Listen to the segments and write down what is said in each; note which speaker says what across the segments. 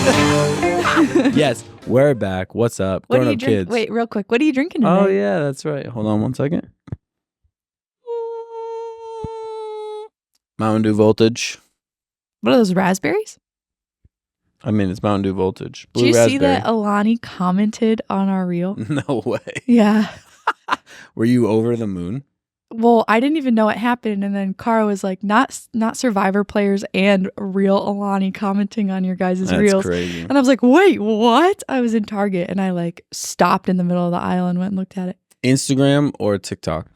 Speaker 1: Yes, we're back. What's up?
Speaker 2: What do
Speaker 1: Grown
Speaker 2: you
Speaker 1: up
Speaker 2: drink?
Speaker 1: kids.
Speaker 2: Wait, real quick. What are you drinking today?
Speaker 1: Oh, yeah, that's right. Hold on one second. Mountain Dew Voltage.
Speaker 2: What are those, raspberries?
Speaker 1: I mean, it's Mountain Dew Voltage. Blue
Speaker 2: Did you
Speaker 1: raspberry.
Speaker 2: see that Alani commented on our reel?
Speaker 1: No way.
Speaker 2: Yeah.
Speaker 1: Were you over the moon?
Speaker 2: Well, I didn't even know it happened, and then Cara was like, "Not Survivor players and real Alani commenting on your guys'
Speaker 1: That's
Speaker 2: reels."
Speaker 1: crazy.
Speaker 2: And I was like, "Wait, what?" I was in Target, and I like stopped in the middle of the aisle and went and looked at it.
Speaker 1: Instagram or TikTok?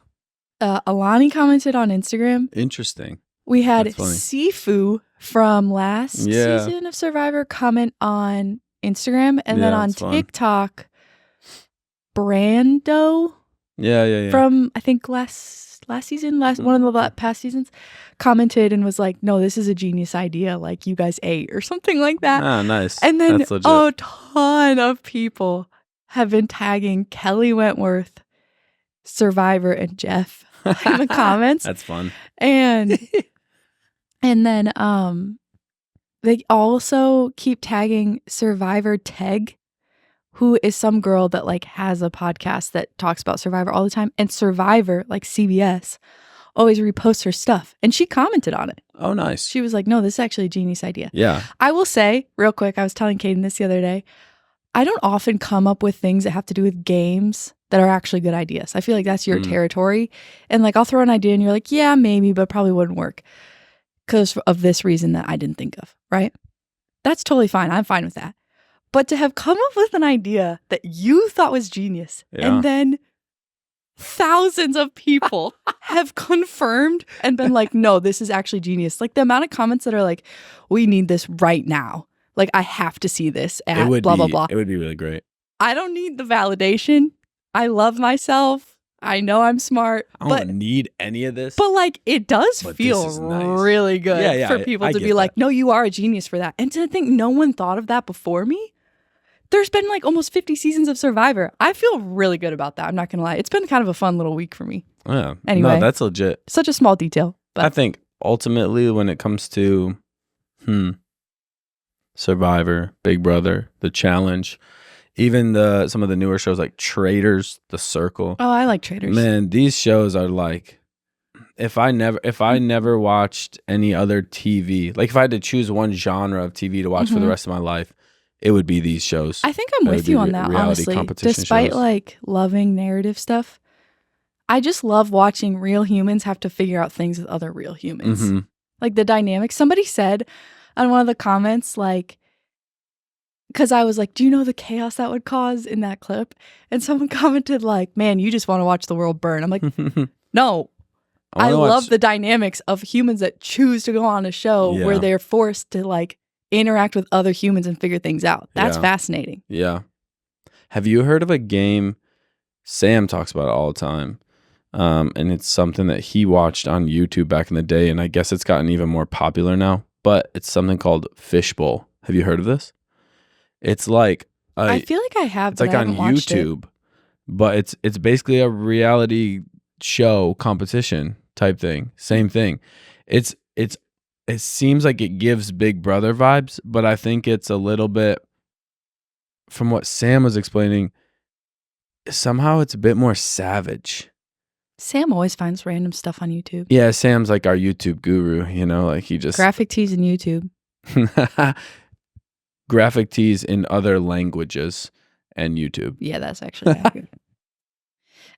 Speaker 2: Alani commented on Instagram.
Speaker 1: Interesting.
Speaker 2: We had
Speaker 1: That's funny.
Speaker 2: Sifu from last season of Survivor comment on Instagram, and then on TikTok, Brando.
Speaker 1: Yeah.
Speaker 2: From I think last season, one of the past seasons, commented and was like, "No, this is a genius idea. Like you guys ate or something like that."
Speaker 1: Ah, nice.
Speaker 2: And then
Speaker 1: That's legit.
Speaker 2: a ton of people have been tagging Kelly Wentworth, Survivor, and Jeff in the comments.
Speaker 1: That's fun.
Speaker 2: And then they also keep tagging Survivor Teg, who is some girl that like has a podcast that talks about Survivor all the time, and Survivor, like CBS, always reposts her stuff, and she commented on it.
Speaker 1: Oh, nice.
Speaker 2: She was like, "No, this is actually a genius idea."
Speaker 1: Yeah.
Speaker 2: I will say real quick, I was telling Kaden this the other day, I don't often come up with things that have to do with games that are actually good ideas. I feel like that's your territory, and like I'll throw an idea and you're like, "Yeah, maybe, but probably wouldn't work because of this reason that I didn't think of," right? That's totally fine. I'm fine with that. But to have come up with an idea that you thought was genius, and then thousands of people have confirmed and been like, "No, this is actually genius." Like the amount of comments that are like, "We need this right now. Like I have to see this at blah, blah, blah."
Speaker 1: It would be really great.
Speaker 2: I don't need the validation. I love myself. I know I'm smart.
Speaker 1: I don't need any of this.
Speaker 2: But like it does
Speaker 1: But
Speaker 2: feel
Speaker 1: this is nice.
Speaker 2: really good for people
Speaker 1: I
Speaker 2: to
Speaker 1: get
Speaker 2: be like,
Speaker 1: that.
Speaker 2: "No, you are a genius for that." And to think no one thought of that before me. There's been like almost 50 seasons of Survivor. I feel really good about that. I'm not going to lie. It's been kind of a fun little week for me.
Speaker 1: Yeah.
Speaker 2: Anyway.
Speaker 1: No, that's legit.
Speaker 2: Such a small detail. But
Speaker 1: I think ultimately when it comes to Survivor, Big Brother, The Challenge, even some of the newer shows like Traitors, The Circle.
Speaker 2: Oh, I like Traitors.
Speaker 1: Man, these shows are like, if I never watched any other TV, like if I had to choose one genre of TV to watch for the rest of my life, it would be these shows.
Speaker 2: I think I'm with you on that, honestly. Despite like loving narrative stuff, I just love watching real humans have to figure out things with other real humans. Like the dynamics. Somebody said on one of the comments, like, because I was like, "Do you know the chaos that would cause in that clip?" And someone commented like, "Man, you just want to watch the world burn." I'm like, no. I love the dynamics of humans that choose to go on a show where they're forced to like interact with other humans and figure things out. That's fascinating.
Speaker 1: Yeah. Have you heard of a game? Sam talks about it all the time. And it's something that he watched on YouTube back in the day. And I guess it's gotten even more popular now. But it's something called Fishbowl. Have you heard of this? It's like
Speaker 2: I feel like I have.
Speaker 1: It's like on YouTube, but it's basically a reality show competition type thing. Same thing. It seems like it gives Big Brother vibes, but I think it's a little bit, from what Sam was explaining, somehow it's a bit more savage.
Speaker 2: Sam always finds random stuff on YouTube.
Speaker 1: Yeah, Sam's like our YouTube guru, you know, like he just...
Speaker 2: Graphic tees and YouTube.
Speaker 1: Graphic tees in other languages and YouTube.
Speaker 2: Yeah, that's actually accurate.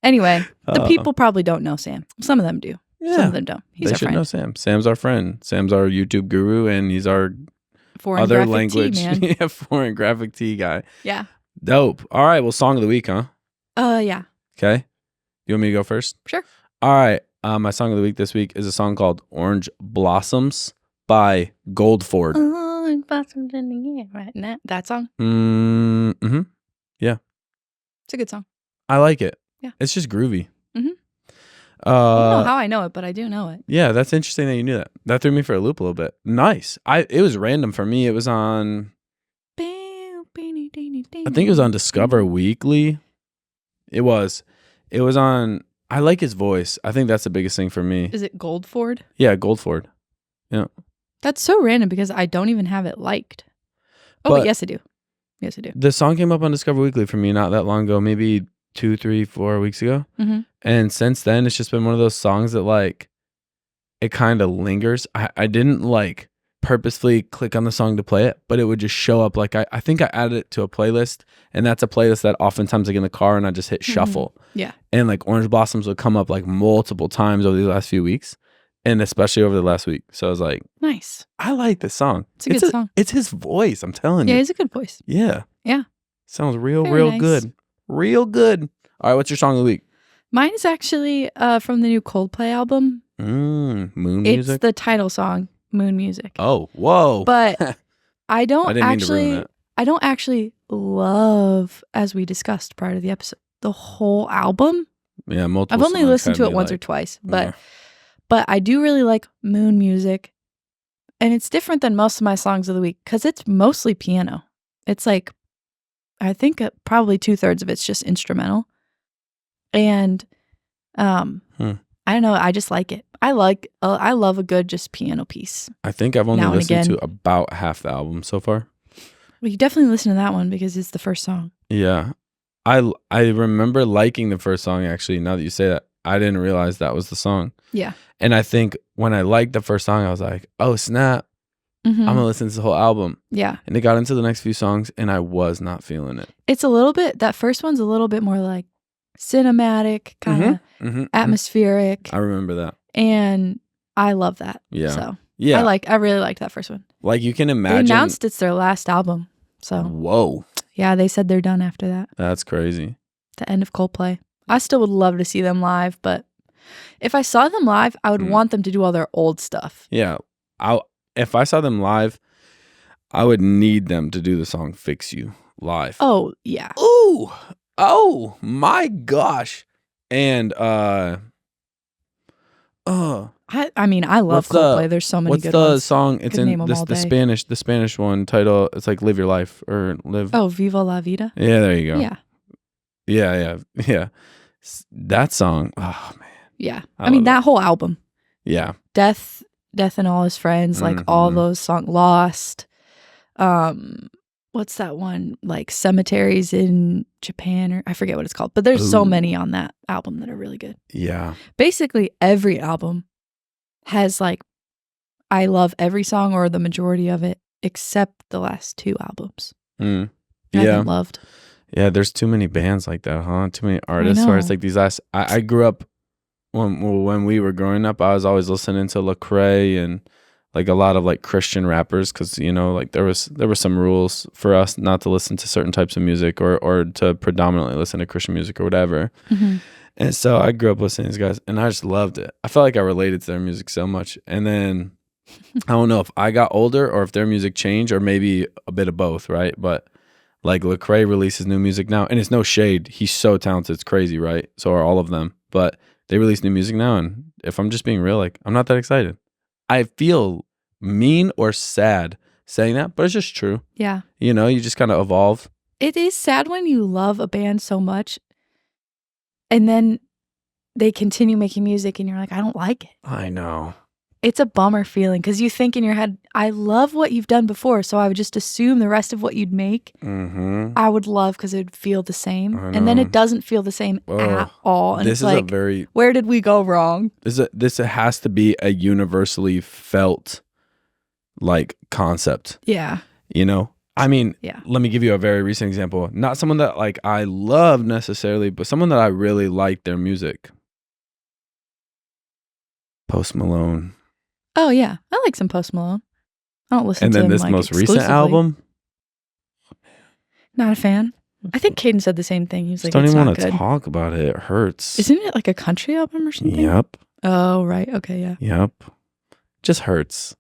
Speaker 2: Anyway, the people probably don't know Sam. Some of them do.
Speaker 1: Yeah,
Speaker 2: some of them don't. He's
Speaker 1: they
Speaker 2: our
Speaker 1: should
Speaker 2: friend.
Speaker 1: know Sam. Sam's our friend. Sam's our YouTube guru, and he's our
Speaker 2: foreign
Speaker 1: other
Speaker 2: graphic
Speaker 1: language
Speaker 2: tee, man.
Speaker 1: foreign graphic tee guy.
Speaker 2: Yeah.
Speaker 1: Dope. All right. Well, song of the week, huh?
Speaker 2: Yeah.
Speaker 1: Okay. You want me to go first?
Speaker 2: Sure.
Speaker 1: All right. My song of the week this week is a song called "Orange Blossoms" by Goldford.
Speaker 2: Orange blossoms in the air right now. That song?
Speaker 1: Mm-hmm. Yeah.
Speaker 2: It's a good song.
Speaker 1: I like it.
Speaker 2: Yeah.
Speaker 1: It's just groovy.
Speaker 2: Mm-hmm. I don't know how I know it, but I do know it.
Speaker 1: Yeah, that's interesting that you knew that. That threw me for a loop a little bit. Nice. It was random for me. It was on, I think it was on Discover Weekly. It was on, I like his voice. I think that's the biggest thing for me.
Speaker 2: Is it Goldford?
Speaker 1: Yeah, Goldford. Yeah.
Speaker 2: That's so random because I don't even have it liked. Oh, but yes, I do. Yes, I do.
Speaker 1: The song came up on Discover Weekly for me not that long ago, maybe 2, 3, 4 weeks ago.
Speaker 2: Mm-hmm.
Speaker 1: And since then, it's just been one of those songs that like, it kind of lingers. I didn't like purposefully click on the song to play it, but it would just show up. Like I think I added it to a playlist, and that's a playlist that oftentimes like in the car and I just hit shuffle.
Speaker 2: Yeah.
Speaker 1: And like Orange Blossoms would come up like multiple times over the last few weeks, and especially over the last week. So I was like,
Speaker 2: nice.
Speaker 1: I like this song.
Speaker 2: It's a good song.
Speaker 1: It's his voice. I'm telling you.
Speaker 2: Yeah, he's a good voice.
Speaker 1: Yeah.
Speaker 2: Yeah.
Speaker 1: Sounds real
Speaker 2: Very nice.
Speaker 1: good. Real good. All right, what's your song of the week?
Speaker 2: Mine is actually from the new Coldplay album.
Speaker 1: Moon Music?
Speaker 2: It's the title song, Moon Music.
Speaker 1: Oh, whoa.
Speaker 2: But I don't
Speaker 1: I didn't mean to ruin
Speaker 2: actually
Speaker 1: that.
Speaker 2: I don't actually love, as we discussed prior to the episode, the whole album.
Speaker 1: Yeah, multiple
Speaker 2: I've only
Speaker 1: songs
Speaker 2: listened
Speaker 1: had
Speaker 2: to it
Speaker 1: me
Speaker 2: once
Speaker 1: like,
Speaker 2: or twice, but I do really like Moon Music. And it's different than most of my songs of the week because it's mostly piano. It's like, I think probably 2/3 of it's just instrumental. And I don't know, I just like it. I love a good just piano piece.
Speaker 1: I think I've only
Speaker 2: Now and
Speaker 1: listened
Speaker 2: again.
Speaker 1: to about half the album so far.
Speaker 2: Well, you definitely listen to that one because it's the first song.
Speaker 1: Yeah. I remember liking the first song, actually. Now that you say that, I didn't realize that was the song.
Speaker 2: Yeah.
Speaker 1: And I think when I liked the first song, I was like, oh, snap.
Speaker 2: Mhm.
Speaker 1: I'm going to listen to the whole album.
Speaker 2: Yeah.
Speaker 1: And it got into the next few songs, and I was not feeling it.
Speaker 2: It's a little bit, that first one's a little bit more like cinematic, kind of atmospheric.
Speaker 1: I remember that.
Speaker 2: And I love that.
Speaker 1: Yeah.
Speaker 2: So
Speaker 1: Yeah.
Speaker 2: I really liked that first one.
Speaker 1: Like you can
Speaker 2: They
Speaker 1: imagine.
Speaker 2: announced it's their last album. So
Speaker 1: Whoa.
Speaker 2: yeah, they said they're done after that.
Speaker 1: That's crazy.
Speaker 2: The end of Coldplay. I still would love to see them live, but if I saw them live, I would want them to do all their old stuff.
Speaker 1: Yeah. If I saw them live, I would need them to do the song Fix You live.
Speaker 2: Oh, yeah.
Speaker 1: Ooh. Oh my gosh. And
Speaker 2: I mean, I love
Speaker 1: What's the-
Speaker 2: Coldplay. There's so many
Speaker 1: what's
Speaker 2: good
Speaker 1: the
Speaker 2: ones.
Speaker 1: song? It's
Speaker 2: Could name
Speaker 1: in
Speaker 2: 'em
Speaker 1: this
Speaker 2: all
Speaker 1: the
Speaker 2: day.
Speaker 1: Spanish one title. It's like Live Your Life or Live.
Speaker 2: Oh, Viva la Vida.
Speaker 1: Yeah, there you go.
Speaker 2: Yeah.
Speaker 1: Yeah. That song. Oh man.
Speaker 2: Yeah.
Speaker 1: I
Speaker 2: I mean,
Speaker 1: love
Speaker 2: that whole album.
Speaker 1: Yeah.
Speaker 2: Death and All His Friends, like all
Speaker 1: Mhm.
Speaker 2: those songs. Lost. What's that one? Like Cemeteries in Japan, or I forget what it's called. But there's so
Speaker 1: Ooh.
Speaker 2: many on that album that are really good.
Speaker 1: Yeah.
Speaker 2: Basically, every album has like, I love every song or the majority of it, except the last two albums.
Speaker 1: Mm.
Speaker 2: I
Speaker 1: Yeah.
Speaker 2: haven't loved.
Speaker 1: Yeah. There's too many bands like that, huh? Too many artists where it's
Speaker 2: know.
Speaker 1: like these last. I grew up when we were growing up. I was always listening to Lecrae and like a lot of like Christian rappers, because like there were some rules for us not to listen to certain types of music or to predominantly listen to Christian music or whatever.
Speaker 2: Mm-hmm.
Speaker 1: And so I grew up listening to these guys, and I just loved it. I felt like I related to their music so much. And then I don't know if I got older or if their music changed, or maybe a bit of both, right? But like Lecrae releases new music now, and it's no shade. He's so talented, it's crazy, right? So are all of them. But they release new music now, and if I'm just being real, like I'm not that excited. I feel mean or sad saying that, but it's just true.
Speaker 2: Yeah.
Speaker 1: You just kind of evolve.
Speaker 2: It is sad when you love a band so much and then they continue making music and you're like, I don't like it.
Speaker 1: I know.
Speaker 2: It's a bummer feeling because you think in your head, I love what you've done before. So I would just assume the rest of what you'd make, I would love because it would feel the same.
Speaker 1: I
Speaker 2: And then
Speaker 1: know.
Speaker 2: it doesn't feel the same at all. And
Speaker 1: This
Speaker 2: it's
Speaker 1: is
Speaker 2: like,
Speaker 1: a very
Speaker 2: where did we go wrong?
Speaker 1: this has to be a universally felt like concept.
Speaker 2: Yeah.
Speaker 1: I mean,
Speaker 2: Yeah.
Speaker 1: let me give you a very recent example. Not someone that like I love necessarily, but someone that I really like their music. Post Malone.
Speaker 2: Oh, yeah. I like some Post Malone. I don't listen
Speaker 1: And
Speaker 2: to
Speaker 1: then
Speaker 2: him
Speaker 1: this
Speaker 2: like,
Speaker 1: most recent
Speaker 2: exclusively.
Speaker 1: album.
Speaker 2: Not a fan. I think Caden said the same thing. He was like,
Speaker 1: Don't
Speaker 2: it's
Speaker 1: even
Speaker 2: not
Speaker 1: want to
Speaker 2: good.
Speaker 1: talk about it. It hurts.
Speaker 2: Isn't it like a country album or something?
Speaker 1: Yep.
Speaker 2: Oh, right. Okay, yeah.
Speaker 1: Yep. Just hurts.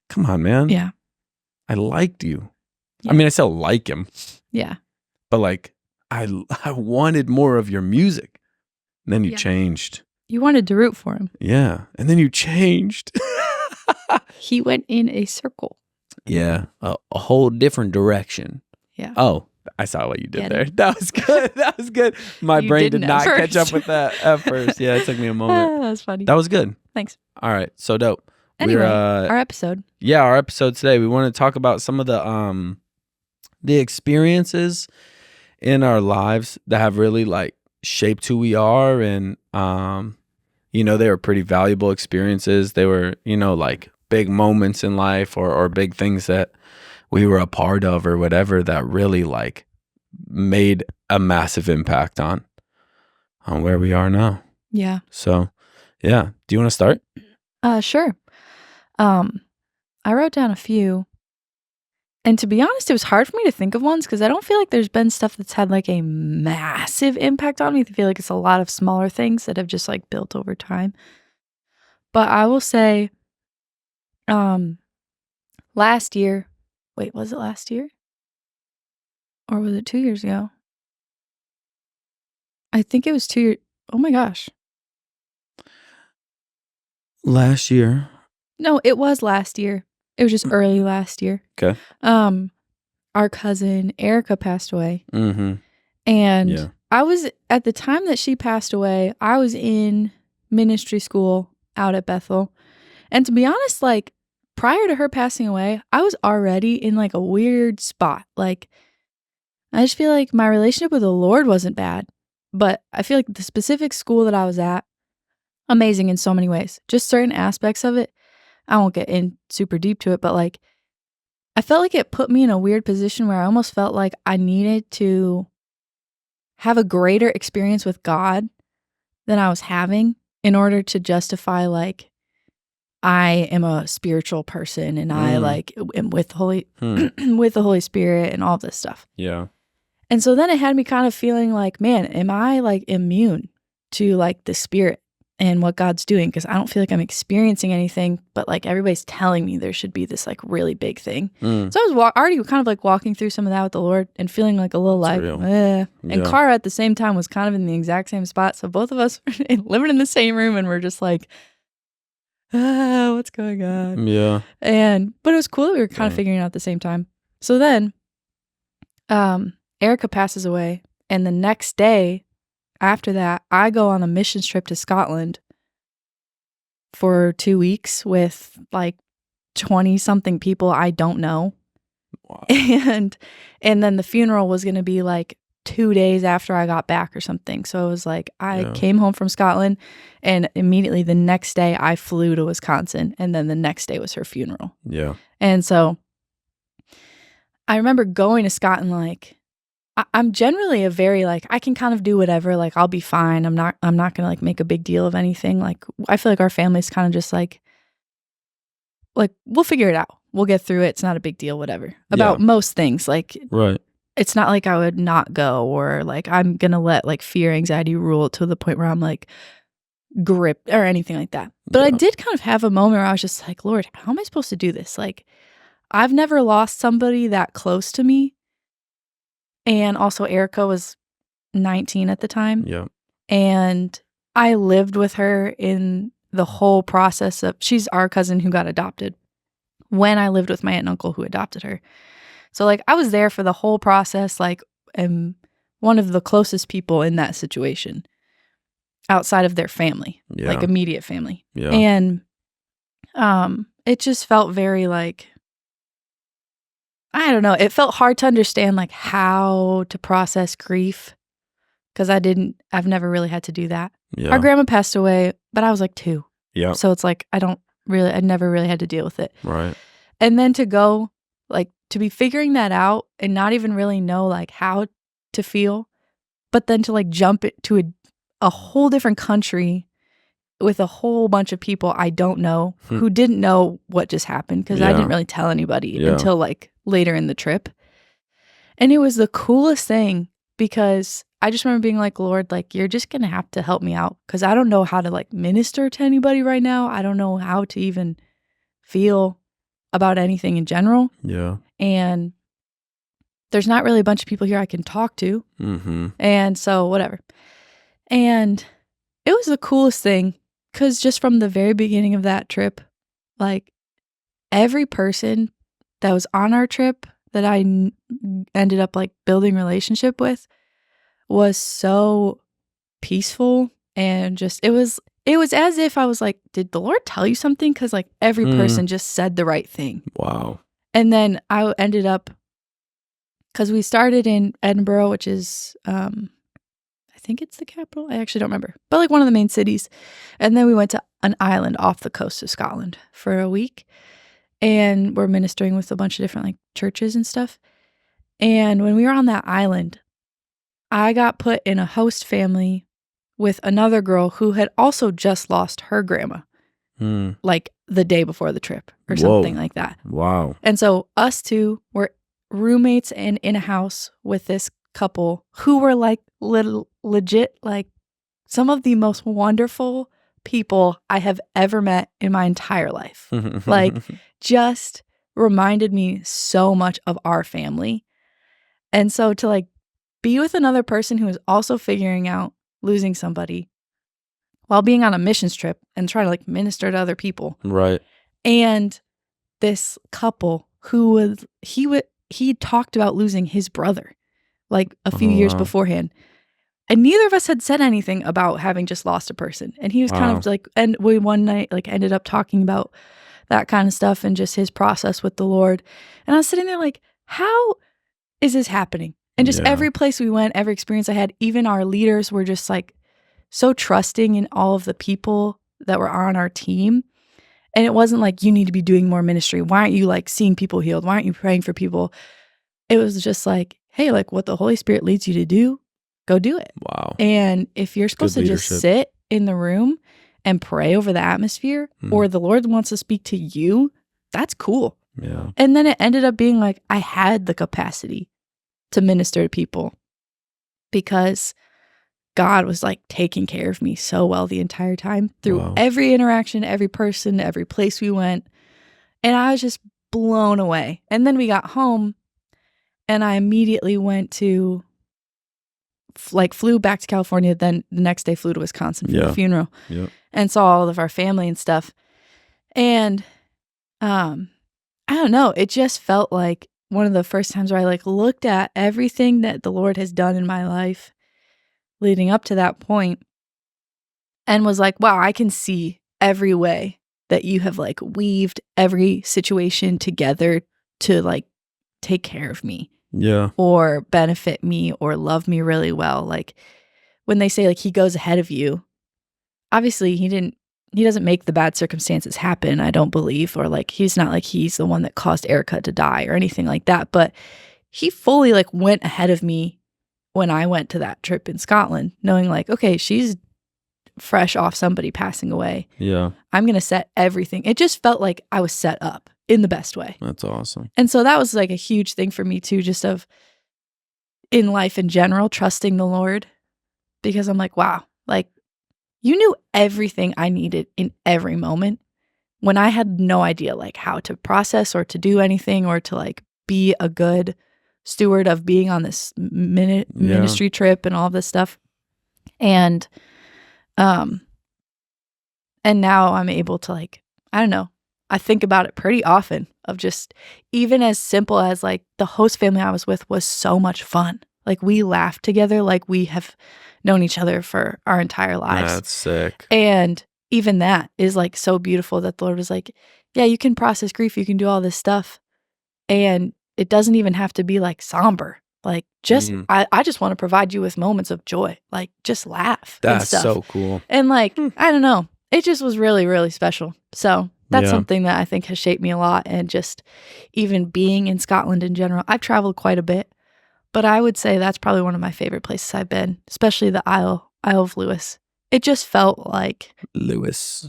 Speaker 1: Come on, man.
Speaker 2: Yeah.
Speaker 1: I liked you.
Speaker 2: Yeah.
Speaker 1: I mean, I still like him,
Speaker 2: Yeah.
Speaker 1: but like I wanted more of your music. And then you
Speaker 2: Yeah.
Speaker 1: changed.
Speaker 2: You wanted to root for him.
Speaker 1: Yeah. And then you changed.
Speaker 2: He went in a circle.
Speaker 1: Yeah. A whole different direction.
Speaker 2: Yeah.
Speaker 1: Oh, I saw what you did
Speaker 2: Get
Speaker 1: there.
Speaker 2: it.
Speaker 1: That was good. That was good. My
Speaker 2: You
Speaker 1: brain did
Speaker 2: didn't at
Speaker 1: not catch up
Speaker 2: first.
Speaker 1: with that at first. Yeah, it took me a moment.
Speaker 2: That was funny.
Speaker 1: That was good.
Speaker 2: Thanks.
Speaker 1: All right. So dope.
Speaker 2: Anyway,
Speaker 1: We're,
Speaker 2: our episode.
Speaker 1: our episode today, we want to talk about some of the the experiences in our lives that have really like shaped who we are, and they were pretty valuable experiences. They were, like big moments in life, or big things that we were a part of or whatever, that really like made a massive impact on where we are now.
Speaker 2: Yeah.
Speaker 1: So, yeah. Do you want to start?
Speaker 2: Sure. I wrote down a few. And to be honest, it was hard for me to think of ones because I don't feel like there's been stuff that's had like a massive impact on me. I feel like it's a lot of smaller things that have just like built over time. But I will say, last year, wait, was it last year? Or was it 2 years ago? I think it was 2 years. Oh my gosh.
Speaker 1: Last year.
Speaker 2: No, it was last year. It was just early last year.
Speaker 1: Okay.
Speaker 2: Our cousin Erica passed away.
Speaker 1: Mm-hmm.
Speaker 2: And
Speaker 1: Yeah.
Speaker 2: I was, at the time that she passed away, I was in ministry school out at Bethel. And to be honest, like prior to her passing away, I was already in like a weird spot. Like, I just feel like my relationship with the Lord wasn't bad, but I feel like the specific school that I was at, amazing in so many ways. Just certain aspects of it, I won't get in super deep to it, but like, I felt like it put me in a weird position where I almost felt like I needed to have a greater experience with God than I was having in order to justify like I am a spiritual person and I like am with with the Holy Spirit and all this stuff.
Speaker 1: Yeah.
Speaker 2: And so then it had me kind of feeling like, man, am I like immune to like the Spirit and what God's doing? Because I don't feel like I'm experiencing anything, but like everybody's telling me there should be this like really big thing. So I was already kind of like walking through some of that with the Lord and feeling like a little
Speaker 1: That's
Speaker 2: like,
Speaker 1: real.
Speaker 2: And Cara at the same time was kind of in the exact same spot. So both of us were living in the same room and we're just like, what's going on?
Speaker 1: Yeah.
Speaker 2: But it was cool that we were kind of figuring it out at the same time. So then, Erica passes away, and the next day after that, I go on a missions trip to Scotland for 2 weeks with like 20-something people I don't know.
Speaker 1: Wow.
Speaker 2: And then the funeral was going to be like 2 days after I got back or something. So it was like I came home from Scotland, and immediately the next day I flew to Wisconsin, and then the next day was her funeral.
Speaker 1: Yeah.
Speaker 2: And so I remember going to Scotland like, I'm generally a very like, I can kind of do whatever, like I'll be fine. I'm not gonna like make a big deal of anything. Like I feel like our family's kind of just like we'll figure it out. We'll get through it. It's not a big deal, whatever. About most things. Like
Speaker 1: right.
Speaker 2: It's not like I would not go, or like I'm gonna let like fear, anxiety rule to the point where I'm like gripped or anything like that. But I did kind of have a moment where I was just like, Lord, how am I supposed to do this? Like I've never lost somebody that close to me. And also Erica was 19 at the time.
Speaker 1: Yeah.
Speaker 2: And I lived with her in the whole process of, she's our cousin who got adopted when I lived with my aunt and uncle who adopted her. So like I was there for the whole process, like am one of the closest people in that situation outside of their family, like immediate family.
Speaker 1: Yeah.
Speaker 2: And it just felt very like, I don't know. It felt hard to understand like how to process grief because I've never really had to do that.
Speaker 1: Yeah.
Speaker 2: Our grandma passed away, but I was like 2.
Speaker 1: Yeah.
Speaker 2: So it's like, I never really had to deal with it.
Speaker 1: Right.
Speaker 2: And then to go like to be figuring that out and not even really know like how to feel, but then to like jump to a whole different country with a whole bunch of people I don't know who didn't know what just happened because I didn't really tell anybody until like later in the trip. And it was the coolest thing because I just remember being like, Lord, like you're just going to have to help me out because I don't know how to like minister to anybody right now. I don't know how to even feel about anything in general.
Speaker 1: Yeah.
Speaker 2: And there's not really a bunch of people here I can talk to.
Speaker 1: Mm-hmm.
Speaker 2: And so whatever. And it was the coolest thing because just from the very beginning of that trip, like every person that was on our trip that I ended up like building relationship with was so peaceful and just it was as if I was like, did the Lord tell you something? Because like every person just said the right thing.
Speaker 1: Wow.
Speaker 2: And then I ended up because we started in Edinburgh, which is, I think it's the capital. I actually don't remember, but like one of the main cities. And then we went to an island off the coast of Scotland for a week. And we're ministering with a bunch of different like churches and stuff. And when we were on that island, I got put in a host family with another girl who had also just lost her grandma, like the day before the trip or something like that.
Speaker 1: Wow.
Speaker 2: And so us two were roommates and in a house with this couple who were like legit, like some of the most wonderful people I have ever met in my entire life. Like, just reminded me so much of our family. And so to like be with another person who is also figuring out losing somebody while being on a missions trip and trying to like minister to other people.
Speaker 1: Right.
Speaker 2: And this couple who was, he talked about losing his brother like a few years beforehand. And neither of us had said anything about having just lost a person. And he was kind of like, and we one night like ended up talking about that kind of stuff and just his process with the Lord. And I was sitting there like, how is this happening? And just every place we went, every experience I had, even our leaders were just like so trusting in all of the people that were on our team. And it wasn't like, you need to be doing more ministry. Why aren't you like seeing people healed? Why aren't you praying for people? It was just like, hey, like what the Holy Spirit leads you to do, go do it.
Speaker 1: Wow.
Speaker 2: And if you're supposed to just sit in the room and pray over the atmosphere, or the Lord wants to speak to you, that's cool.
Speaker 1: Yeah.
Speaker 2: And then it ended up being like I had the capacity to minister to people because God was like taking care of me so well the entire time through every interaction, every person, every place we went. And I was just blown away. And then we got home and I immediately went to flew back to California. Then the next day flew to Wisconsin for the funeral and saw all of our family and stuff. And I don't know, it just felt like one of the first times where I like looked at everything that the Lord has done in my life leading up to that point and was like, wow, I can see every way that you have like weaved every situation together to like take care of me.
Speaker 1: Yeah.
Speaker 2: Or benefit me or love me really well. Like when they say like he goes ahead of you, obviously he doesn't make the bad circumstances happen, I don't believe, or like he's not like he's the one that caused Erica to die or anything like that, but he fully like went ahead of me when I went to that trip in Scotland, knowing like, okay, she's fresh off somebody passing away.
Speaker 1: Yeah.
Speaker 2: I'm going to set everything. It just felt like I was set up in the best way.
Speaker 1: That's awesome.
Speaker 2: And so that was like a huge thing for me too, just of in life in general, trusting the Lord, because I'm like, wow, like you knew everything I needed in every moment when I had no idea like how to process or to do anything or to like be a good steward of being on this ministry trip and all this stuff. And now I'm able to like, I don't know, I think about it pretty often of just even as simple as like the host family I was with was so much fun. Like we laughed together like we have known each other for our entire lives.
Speaker 1: That's sick.
Speaker 2: And even that is like so beautiful that the Lord was like, yeah, you can process grief. You can do all this stuff. And it doesn't even have to be like somber. Like just, I just want to provide you with moments of joy. Like just laugh.
Speaker 1: That's
Speaker 2: and stuff.
Speaker 1: so cool.
Speaker 2: And like, I don't know. It just was really, really special. So that's something that I think has shaped me a lot. And just even being in Scotland in general, I've traveled quite a bit, but I would say that's probably one of my favorite places I've been, especially the Isle of Lewis. It just felt like
Speaker 1: Lewis.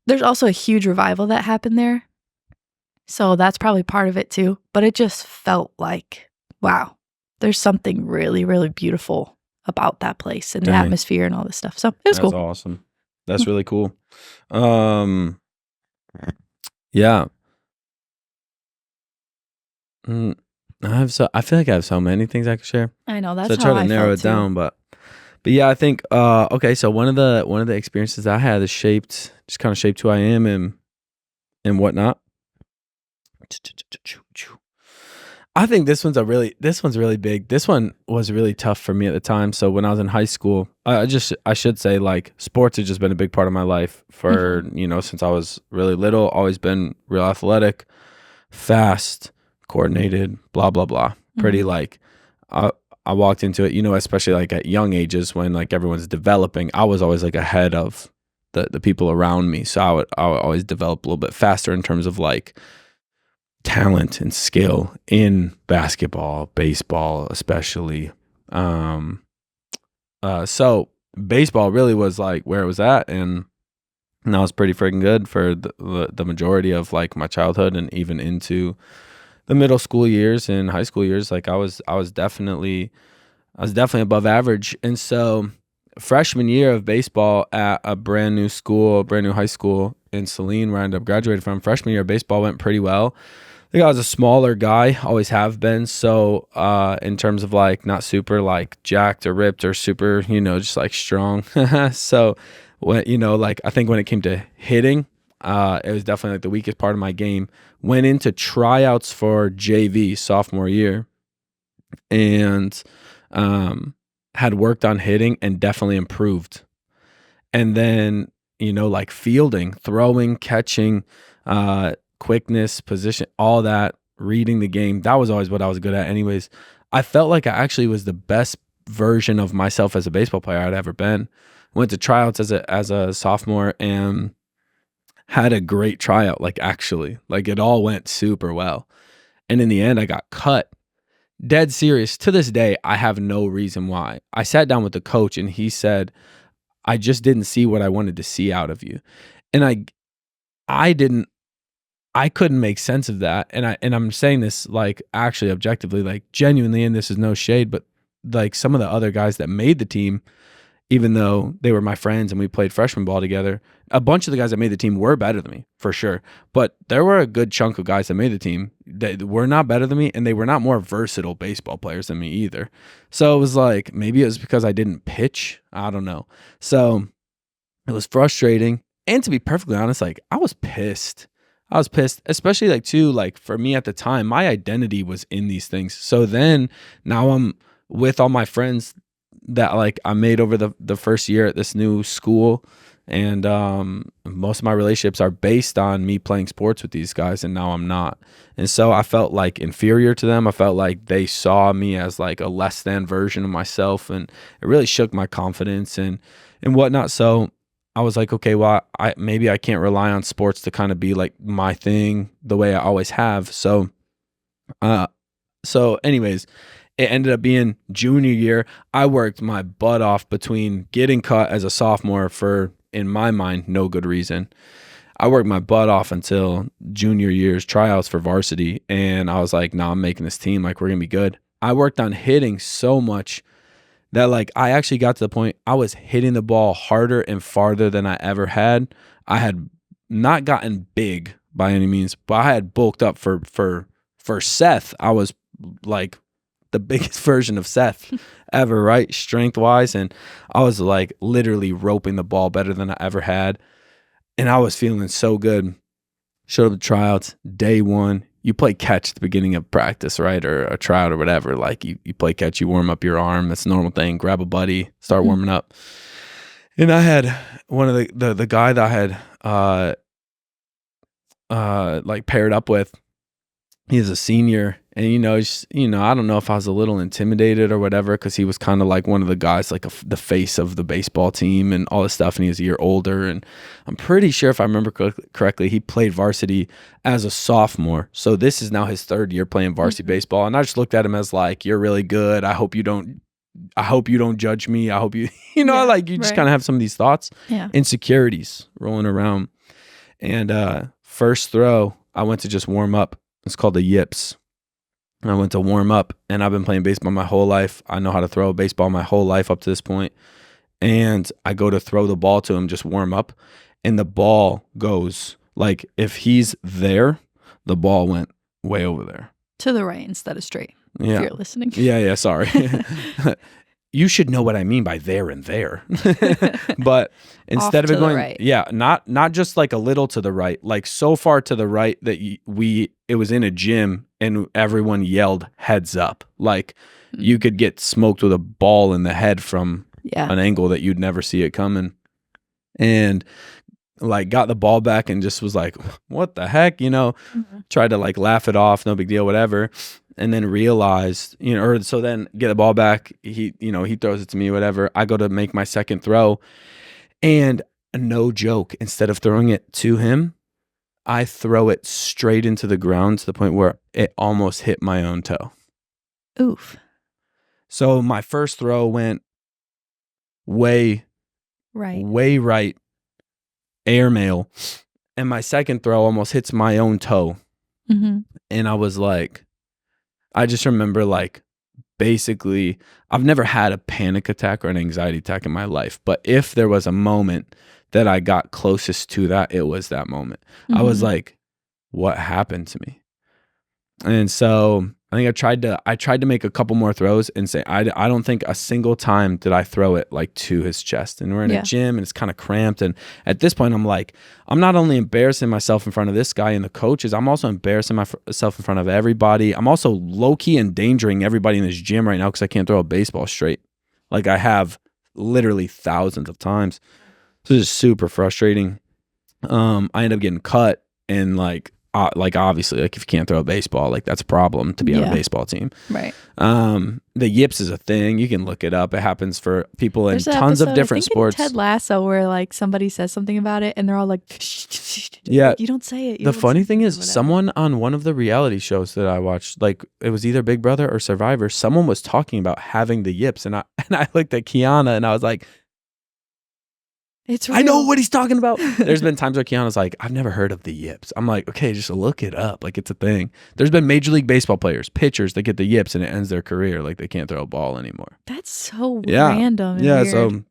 Speaker 2: There's also a huge revival that happened there. So that's probably part of it too. But it just felt like, wow, there's something really, really beautiful about that place and the atmosphere and all this stuff. So it was cool.
Speaker 1: That's awesome. That's really cool. Yeah. I feel like I have so many things I could share.
Speaker 2: I know, that's
Speaker 1: so I try to narrow it down, but yeah, I think okay, so one of the experiences I had is just kind of shaped who I am and whatnot. I think this one's really big. This one was really tough for me at the time. So when I was in high school, I should say like sports has just been a big part of my life for, since I was really little, always been real athletic, fast, coordinated, blah, blah, blah. pretty like I walked into it, especially like at young ages when like everyone's developing. I was always like ahead of the people around me, so I would always develop a little bit faster in terms of like talent and skill in basketball, baseball, especially. So baseball really was like where it was at, and I was pretty freaking good for the majority of like my childhood and even into the middle school years and high school years. Like I was definitely above average. And so freshman year of baseball at a brand new high school in Saline, where I ended up graduating from, freshman year of baseball went pretty well. I think I was a smaller guy, always have been. So in terms of like not super like jacked or ripped or super, just like strong. So when, like I think when it came to hitting, it was definitely like the weakest part of my game. Went into tryouts for JV sophomore year and had worked on hitting and definitely improved. And then, like fielding, throwing, catching, quickness, position, all that, reading the game. That was always what I was good at anyways. I felt like I actually was the best version of myself as a baseball player I'd ever been. Went to tryouts as a sophomore and had a great tryout, like actually. Like it all went super well. And in the end, I got cut. Dead serious. To this day, I have no reason why. I sat down with the coach and he said, I just didn't see what I wanted to see out of you. And I couldn't make sense of that. And I'm saying this like actually objectively, like genuinely, and this is no shade, but like some of the other guys that made the team, even though they were my friends and we played freshman ball together, a bunch of the guys that made the team were better than me for sure. But there were a good chunk of guys that made the team that were not better than me, and they were not more versatile baseball players than me either. So it was like, maybe it was because I didn't pitch. I don't know. So it was frustrating. And to be perfectly honest, like I was pissed, especially like too, like for me at the time, my identity was in these things. So then now I'm with all my friends that like I made over the first year at this new school. And most of my relationships are based on me playing sports with these guys, and now I'm not. And so I felt like inferior to them. I felt like they saw me as like a less than version of myself, and it really shook my confidence and whatnot. So I was like, okay, well, maybe I can't rely on sports to kind of be like my thing the way I always have. So anyways, it ended up being junior year. I worked my butt off between getting cut as a sophomore for, in my mind, no good reason. I worked my butt off until junior year's tryouts for varsity. And I was like, nah, I'm making this team. Like, we're going to be good. I worked on hitting so much that like I actually got to the point I was hitting the ball harder and farther than I ever had. I had not gotten big by any means, but I had bulked up for Seth. I was like the biggest version of Seth ever, right? Strength wise. And I was like literally roping the ball better than I ever had. And I was feeling so good. Showed up at tryouts, day one. You play catch at the beginning of practice, right? Or a tryout or whatever. Like you play catch, you warm up your arm. That's a normal thing. Grab a buddy, start warming up. And I had one of the guy that I had like paired up with. He's a senior, and I don't know if I was a little intimidated or whatever, because he was kind of like one of the guys, like the face of the baseball team and all this stuff, and he was a year older. And I'm pretty sure, if I remember correctly, he played varsity as a sophomore. So this is now his third year playing varsity baseball, and I just looked at him as like, "You're really good. I hope you don't judge me. I hope you, like you just kind of have some of these thoughts, insecurities rolling around." And first throw, I went to just warm up. It's called the yips. And I went to warm up, and I've been playing baseball my whole life. I know how to throw a baseball my whole life up to this point. And I go to throw the ball to him, just warm up, and the ball goes, like, if he's there, the ball went way over there.
Speaker 2: To the right instead of straight, if you're listening.
Speaker 1: Yeah, sorry. You should know what I mean by there and there. But instead of it going, right. Not just like a little to the right, like so far to the right that it was in a gym and everyone yelled heads up. Like you could get smoked with a ball in the head from an angle that you'd never see it coming. And like got the ball back and just was like, what the heck, tried to like laugh it off, no big deal, whatever. and then realized, or so then get the ball back. He throws it to me, whatever. I go to make my second throw, and no joke, instead of throwing it to him, I throw it straight into the ground to the point where it almost hit my own toe.
Speaker 2: Oof.
Speaker 1: So my first throw went way right, airmail, and my second throw almost hits my own toe.
Speaker 2: Mm-hmm.
Speaker 1: And I was like, I just remember like, basically, I've never had a panic attack or an anxiety attack in my life, but if there was a moment that I got closest to that, it was that moment. I was like, what happened to me? And so I think I tried to make a couple more throws and say, I don't think a single time did I throw it like to his chest. And we're in a gym and it's kind of cramped. And at this point, I'm like, I'm not only embarrassing myself in front of this guy and the coaches, I'm also embarrassing myself in front of everybody. I'm also low-key endangering everybody in this gym right now because I can't throw a baseball straight. Like I have literally thousands of times. So it's super frustrating. I end up getting cut, and like obviously, like if you can't throw a baseball, like that's a problem to be on a baseball team.
Speaker 2: Right.
Speaker 1: The yips is a thing. You can look it up. It happens for people in tons of different sports.
Speaker 2: In Ted Lasso, where like somebody says something about it, and they're all like,
Speaker 1: "Yeah,
Speaker 2: you don't say it."
Speaker 1: The funny thing is, someone on one of the reality shows that I watched, like it was either Big Brother or Survivor, someone was talking about having the yips, and I looked at Kiana and I was like,
Speaker 2: it's real.
Speaker 1: I know what he's talking about. There's been times where Kiana's like, I've never heard of the yips. I'm like, okay, just look it up. Like it's a thing. There's been Major League Baseball players, pitchers that get the yips and it ends their career. Like they can't throw a ball anymore.
Speaker 2: That's so random.
Speaker 1: Yeah.
Speaker 2: Weird.
Speaker 1: So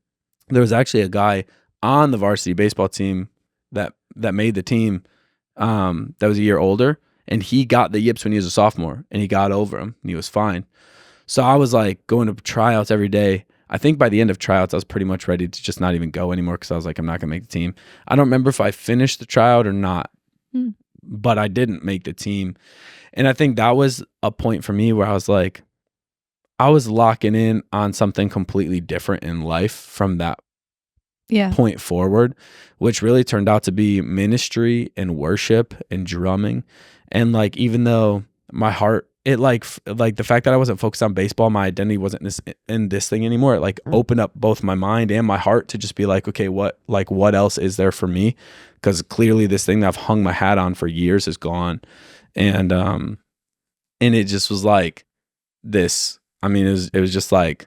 Speaker 1: there was actually a guy on the varsity baseball team that made the team that was a year older, and he got the yips when he was a sophomore, and he got over them and he was fine. So I was like going to tryouts every day. I think by the end of tryouts, I was pretty much ready to just not even go anymore because I was like, I'm not going to make the team. I don't remember if I finished the tryout or not, but I didn't make the team. And I think that was a point for me where I was like, I was locking in on something completely different in life from that point forward, which really turned out to be ministry and worship and drumming. And like, even though my heart, it like the fact that I wasn't focused on baseball, my identity wasn't in this thing anymore. It like opened up both my mind and my heart to just be like, okay, what else is there for me? Because clearly this thing that I've hung my hat on for years is gone. And it just was like this. I mean, it was just like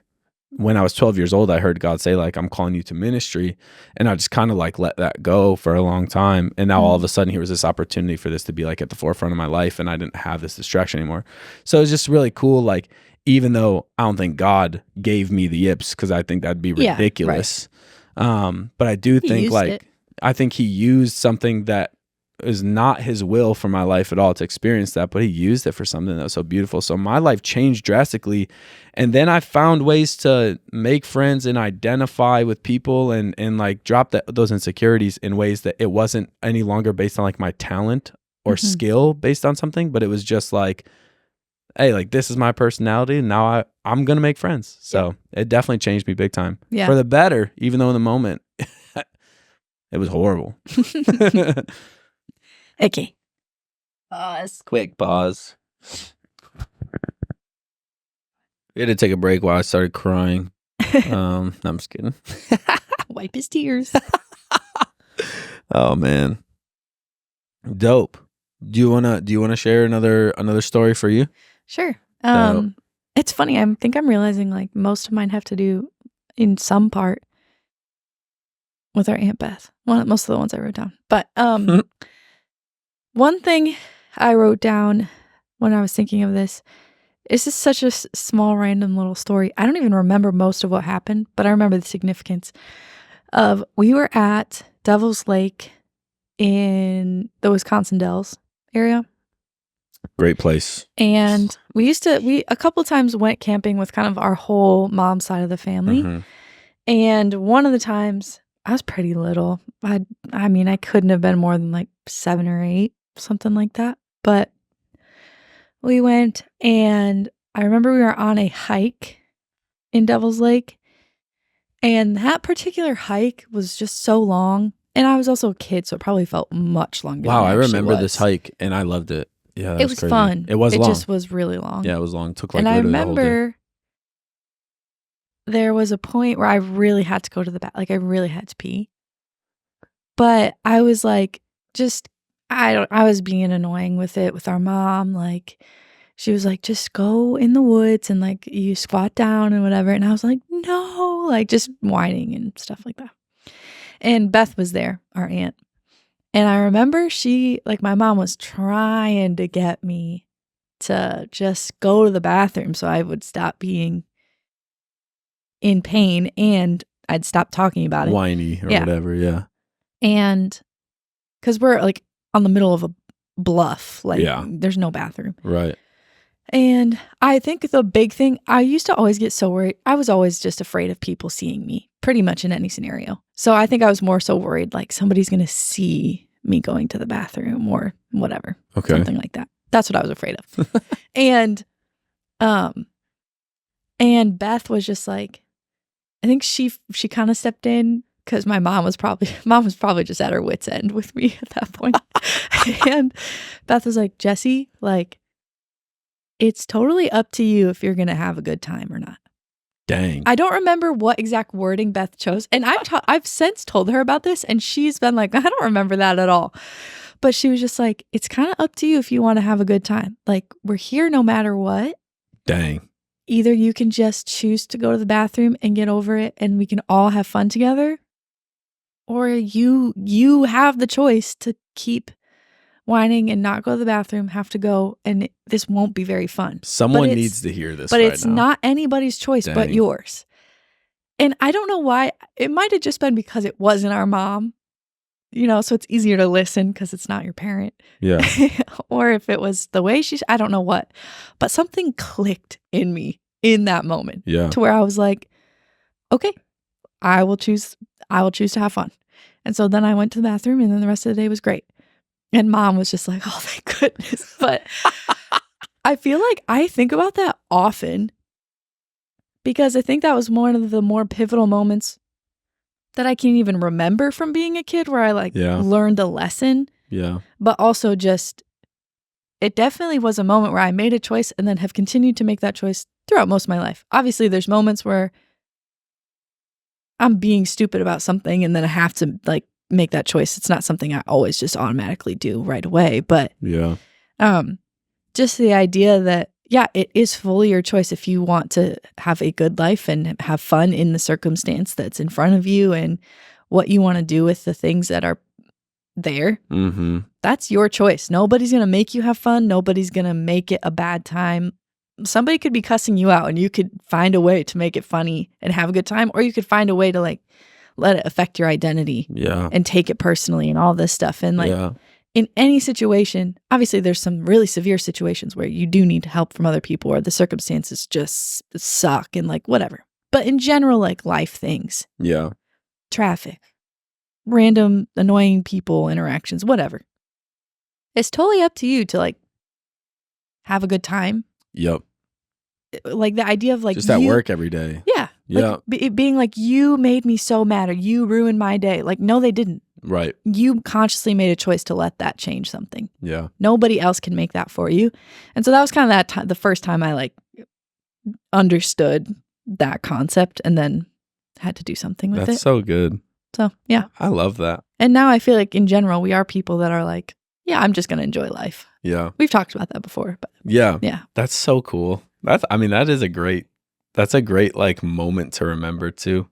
Speaker 1: when I was 12 years old, I heard God say like, I'm calling you to ministry. And I just kind of like let that go for a long time. And now all of a sudden here was this opportunity for this to be like at the forefront of my life. And I didn't have this distraction anymore. So it's just really cool. Like, even though I don't think God gave me the yips, because I think that'd be ridiculous. Right. But I do think I think he used something that is not his will for my life at all to experience that, but he used it for something that was so beautiful. So my life changed drastically. And then I found ways to make friends and identify with people and like drop those insecurities in ways that it wasn't any longer based on like my talent or skill based on something, but it was just like, hey, like this is my personality. And now I'm going to make friends. So it definitely changed me big time for the better, even though in the moment it was horrible.
Speaker 2: Okay.
Speaker 1: Pause. Quick pause. We had to take a break while I started crying. No, I'm just kidding.
Speaker 2: Wipe his tears.
Speaker 1: Oh man. Dope. Do you wanna share another story for you?
Speaker 2: Sure. It's funny. I think I'm realizing like most of mine have to do in some part with our Aunt Beth. Most of the ones I wrote down. But one thing I wrote down when I was thinking of this, is just such a small random little story. I don't even remember most of what happened, but I remember the significance of we were at Devil's Lake in the Wisconsin Dells area.
Speaker 1: Great place.
Speaker 2: And we a couple of times went camping with kind of our whole mom side of the family. And one of the times I was pretty little. I mean, I couldn't have been more than like 7 or 8, something like that. But we went, and I remember we were on a hike in Devil's Lake. And that particular hike was just so long. And I was also a kid, so it probably felt much longer.
Speaker 1: Wow, I remember this hike, and I loved it. Yeah, that
Speaker 2: It
Speaker 1: was
Speaker 2: was
Speaker 1: crazy.
Speaker 2: fun.
Speaker 1: It was
Speaker 2: It
Speaker 1: long.
Speaker 2: just was really long.
Speaker 1: Yeah, it was long. Took like
Speaker 2: and I
Speaker 1: literally the whole day.
Speaker 2: remember there was a point where I really had to go to the bath. Like I really had to pee. But I was like, I was being annoying with it with our mom. Like, she was like, just go in the woods and like you squat down and whatever. And I was like, no, like just whining and stuff like that. And Beth was there, our aunt. And I remember my mom was trying to get me to just go to the bathroom so I would stop being in pain and I'd stop talking about it.
Speaker 1: Whiny or whatever, yeah.
Speaker 2: And because we're like on the middle of a bluff, like there's no bathroom.
Speaker 1: Right.
Speaker 2: And I think the big thing, I used to always get so worried. I was always just afraid of people seeing me pretty much in any scenario. So I think I was more so worried like somebody's going to see me going to the bathroom or whatever.
Speaker 1: Okay.
Speaker 2: Something like that. That's what I was afraid of. and Beth was just like, I think she kind of stepped in because my mom was probably just at her wit's end with me at that point. And Beth was like, Jesse, like, it's totally up to you if you're going to have a good time or not.
Speaker 1: Dang.
Speaker 2: I don't remember what exact wording Beth chose. And I've since told her about this and she's been like, I don't remember that at all. But she was just like, it's kind of up to you if you want to have a good time. Like, we're here no matter what.
Speaker 1: Dang.
Speaker 2: Either you can just choose to go to the bathroom and get over it and we can all have fun together. Or you have the choice to keep whining and not go to the bathroom, have to go, and this won't be very fun.
Speaker 1: Someone needs to hear this.
Speaker 2: But
Speaker 1: right
Speaker 2: it's
Speaker 1: now.
Speaker 2: not anybody's choice but yours. And I don't know why. It might have just been because it wasn't our mom, so it's easier to listen because it's not your parent.
Speaker 1: Yeah.
Speaker 2: Or if it was the way I don't know what. But something clicked in me in that moment.
Speaker 1: Yeah.
Speaker 2: To where I was like, okay, I will choose to have fun. And so then I went to the bathroom and then the rest of the day was great. And mom was just like, oh, thank goodness. But I feel like I think about that often because I think that was one of the more pivotal moments that I can't even remember from being a kid where I learned a lesson.
Speaker 1: Yeah.
Speaker 2: But also it definitely was a moment where I made a choice and then have continued to make that choice throughout most of my life. Obviously, there's moments where I'm being stupid about something and then I have to make that choice. It's not something I always just automatically do right away. But just the idea that, it is fully your choice if you want to have a good life and have fun in the circumstance that's in front of you and what you want to do with the things that are there.
Speaker 1: Mm-hmm.
Speaker 2: That's your choice. Nobody's going to make you have fun. Nobody's going to make it a bad time. Somebody could be cussing you out and you could find a way to make it funny and have a good time, or you could find a way to let it affect your identity and take it personally and all this stuff. And in any situation, obviously there's some really severe situations where you do need help from other people or the circumstances just suck and whatever. But in general, life things, traffic, random annoying people, interactions, whatever. It's totally up to you to have a good time.
Speaker 1: Yep.
Speaker 2: The idea of
Speaker 1: just at work every day.
Speaker 2: Yeah.
Speaker 1: Yeah.
Speaker 2: Being you made me so mad or you ruined my day. No, they didn't.
Speaker 1: Right.
Speaker 2: You consciously made a choice to let that change something.
Speaker 1: Yeah.
Speaker 2: Nobody else can make that for you. And so that was kind of the first time I understood that concept and then had to do something with it.
Speaker 1: That's so good.
Speaker 2: So, yeah.
Speaker 1: I love that.
Speaker 2: And now I feel in general, we are people that are I'm just going to enjoy life.
Speaker 1: Yeah.
Speaker 2: We've talked about that before. But
Speaker 1: yeah.
Speaker 2: Yeah.
Speaker 1: That's so cool. That's a great moment to remember too.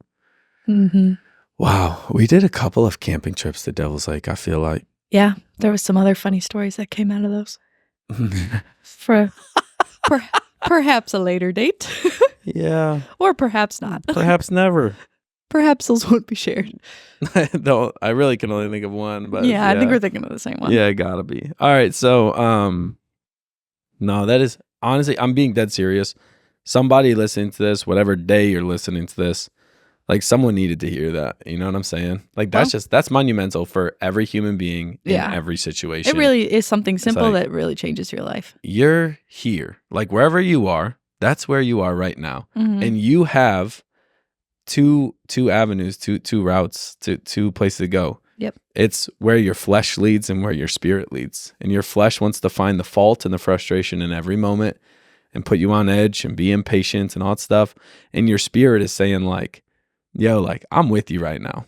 Speaker 2: Mm-hmm.
Speaker 1: Wow. We did a couple of camping trips to Devil's Lake, I feel like.
Speaker 2: Yeah. There was some other funny stories that came out of those. For perhaps a later date.
Speaker 1: Yeah.
Speaker 2: Or perhaps not.
Speaker 1: Perhaps never.
Speaker 2: Perhaps those won't be shared.
Speaker 1: No, I really can only think of one. But
Speaker 2: yeah, I think we're thinking of the same one.
Speaker 1: Yeah, it gotta be. All right. So, no, that is honestly, I'm being dead serious. Somebody listening to this, whatever day you're listening to this, someone needed to hear that. You know what I'm saying? That's monumental for every human being in every situation.
Speaker 2: It really is something simple that really changes your life.
Speaker 1: You're here. Wherever you are, that's where you are right now.
Speaker 2: Mm-hmm.
Speaker 1: And you have two avenues, two routes, two places to go.
Speaker 2: Yep.
Speaker 1: It's where your flesh leads and where your spirit leads. And your flesh wants to find the fault and the frustration in every moment and put you on edge and be impatient and all that stuff. And your spirit is saying like, yo, like I'm with you right now.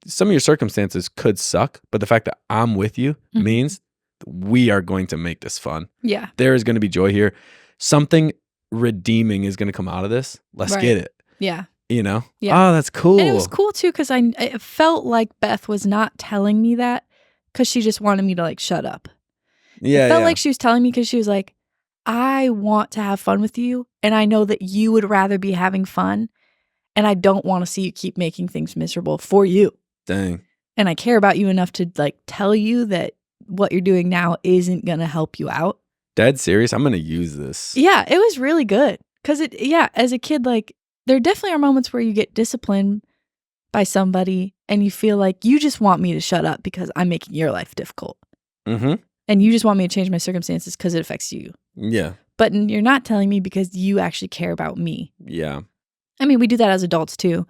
Speaker 1: Some of your circumstances could suck, but the fact that I'm with you means we are going to make this fun.
Speaker 2: Yeah.
Speaker 1: There is going to be joy here. Something redeeming is going to come out of this. Let's get it.
Speaker 2: Yeah.
Speaker 1: You know?
Speaker 2: Yeah.
Speaker 1: Oh, that's cool.
Speaker 2: And it was cool too because it felt like Beth was not telling me that because she just wanted me to like shut up.
Speaker 1: Yeah.
Speaker 2: It felt like she was telling me because she was like, I want to have fun with you and I know that you would rather be having fun and I don't want to see you keep making things miserable for you.
Speaker 1: Dang.
Speaker 2: And I care about you enough to like tell you that what you're doing now isn't going to help you out.
Speaker 1: Dead serious? I'm going to use this.
Speaker 2: Yeah, it was really good. Because as a kid, like there definitely are moments where you get disciplined by somebody and you feel like you just want me to shut up because I'm making your life difficult.
Speaker 1: Mm-hmm.
Speaker 2: And you just want me to change my circumstances because it affects you.
Speaker 1: Yeah.
Speaker 2: But you're not telling me because you actually care about me.
Speaker 1: Yeah.
Speaker 2: I mean, we do that as adults too.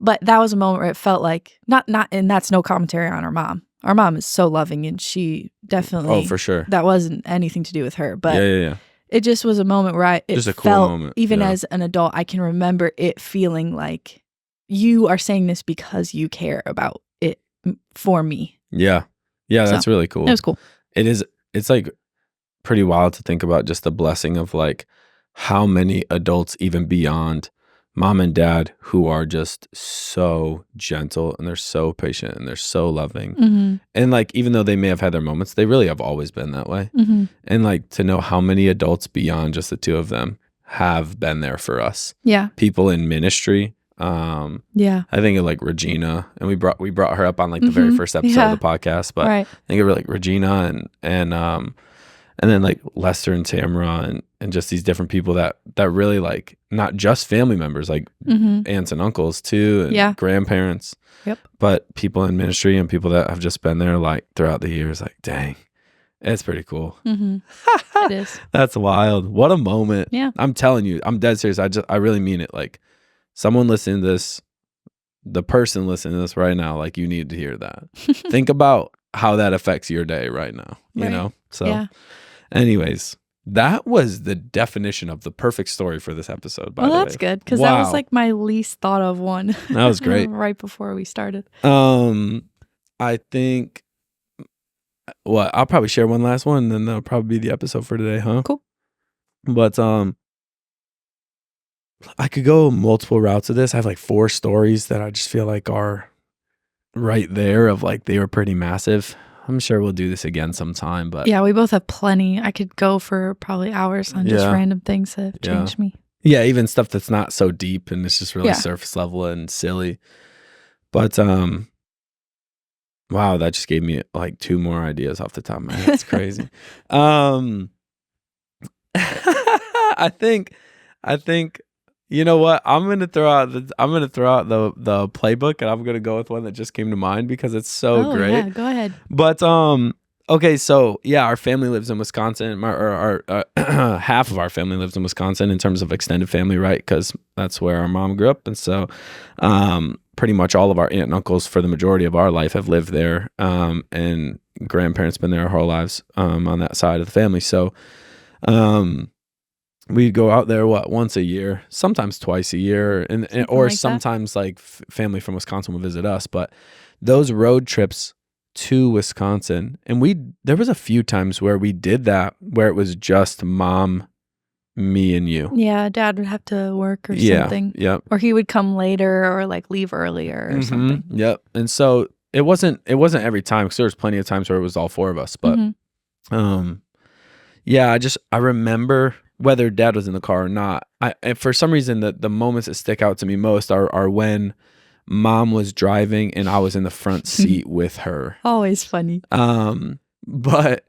Speaker 2: But that was a moment where it felt like, and that's no commentary on our mom. Our mom is so loving and she definitely.
Speaker 1: Oh, for sure.
Speaker 2: That wasn't anything to do with her. But
Speaker 1: yeah.
Speaker 2: It just was a moment where it
Speaker 1: just a cool
Speaker 2: felt,
Speaker 1: moment.
Speaker 2: even as an adult, I can remember it feeling like you are saying this because you care about it for me.
Speaker 1: Yeah. Yeah, that's really cool.
Speaker 2: It was cool.
Speaker 1: It's like pretty wild to think about just the blessing of like how many adults, even beyond mom and dad, who are just so gentle and they're so patient and they're so loving.
Speaker 2: Mm-hmm.
Speaker 1: And like, even though they may have had their moments, they really have always been that way.
Speaker 2: Mm-hmm.
Speaker 1: And like to know how many adults beyond just the two of them have been there for us.
Speaker 2: Yeah.
Speaker 1: People in ministry.
Speaker 2: Yeah.
Speaker 1: I think of like Regina, and we brought her up on like the very first episode of the podcast, but I think of her like Regina and then like Lester and Tamara and just these different people that really like not just family members, like aunts and uncles too, and grandparents, but people in ministry and people that have just been there like throughout the years. Like, dang, it's pretty cool.
Speaker 2: Mm-hmm. It is.
Speaker 1: That's wild. What a moment.
Speaker 2: Yeah.
Speaker 1: I'm telling you, I'm dead serious. I really mean it. Like someone listening to this, the person listening to this right now, like you need to hear that. Think about how that affects your day right now, you know? So anyways, that was the definition of the perfect story for this episode, by the way.
Speaker 2: Well, that's good, because that was like my least thought of one.
Speaker 1: That was great.
Speaker 2: Right before we started.
Speaker 1: I think, I'll probably share one last one, and then that'll probably be the episode for today, huh?
Speaker 2: Cool.
Speaker 1: But I could go multiple routes of this. I have like 4 stories that I just feel like are right there of like they were pretty massive. I'm sure we'll do this again sometime, but
Speaker 2: yeah, we both have plenty. I could go for probably hours on just random things that have changed me.
Speaker 1: Yeah, even stuff that's not so deep and it's just really surface level and silly. But wow, that just gave me like 2 more ideas off the top of my head. It's crazy. I think you know what? I'm gonna throw out the playbook, and I'm gonna go with one that just came to mind because it's so great.
Speaker 2: Yeah, go ahead.
Speaker 1: But okay, so yeah, our family lives in Wisconsin. Our half of our family lives in Wisconsin in terms of extended family, right? Because that's where our mom grew up, and so pretty much all of our aunt and uncles for the majority of our life have lived there, and grandparents been there our whole lives on that side of the family. So we'd go out there once a year, sometimes twice a year, or like sometimes like family from Wisconsin will visit us. But those road trips to Wisconsin, and there was a few times where we did that where it was just mom, me, and you.
Speaker 2: Yeah, dad would have to work or something.
Speaker 1: Yep.
Speaker 2: Or he would come later or like leave earlier or something.
Speaker 1: Yep. And so it wasn't every time, because there was plenty of times where it was all 4 of us. But yeah, I remember, whether dad was in the car or not, for some reason the moments that stick out to me most are when mom was driving and I was in the front seat with her.
Speaker 2: Always funny.
Speaker 1: But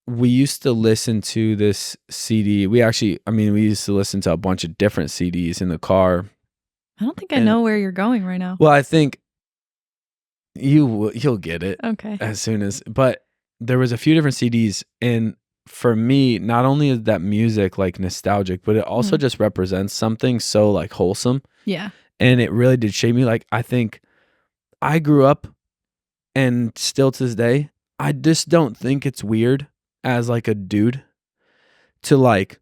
Speaker 1: we used to listen to this CD. We used to listen to a bunch of different CDs in the car.
Speaker 2: I don't think I know where you're going right now.
Speaker 1: Well, I think you'll get it.
Speaker 2: Okay.
Speaker 1: But there was a few different CDs, and for me, not only is that music like nostalgic, but it also just represents something so like wholesome.
Speaker 2: Yeah.
Speaker 1: And it really did shape me. Like, I think I grew up, and still to this day, I just don't think it's weird as like a dude to like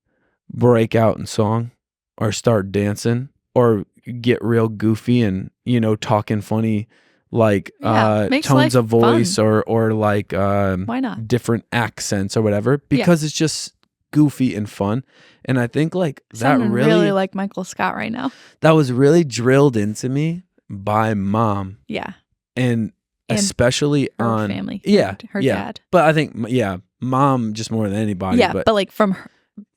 Speaker 1: break out in song or start dancing or get real goofy and, talking funny like
Speaker 2: Makes
Speaker 1: tones
Speaker 2: life
Speaker 1: of voice
Speaker 2: fun.
Speaker 1: or like
Speaker 2: Why not?
Speaker 1: different accents or whatever, because it's just goofy and fun. And I think like that
Speaker 2: Sounding
Speaker 1: really
Speaker 2: like Michael Scott right now.
Speaker 1: that was really drilled into me by mom,
Speaker 2: Yeah.
Speaker 1: and
Speaker 2: And
Speaker 1: especially
Speaker 2: her
Speaker 1: on
Speaker 2: family.
Speaker 1: yeah,
Speaker 2: Her
Speaker 1: yeah.
Speaker 2: dad.
Speaker 1: But I think mom just more than anybody.
Speaker 2: Yeah,
Speaker 1: but
Speaker 2: but like from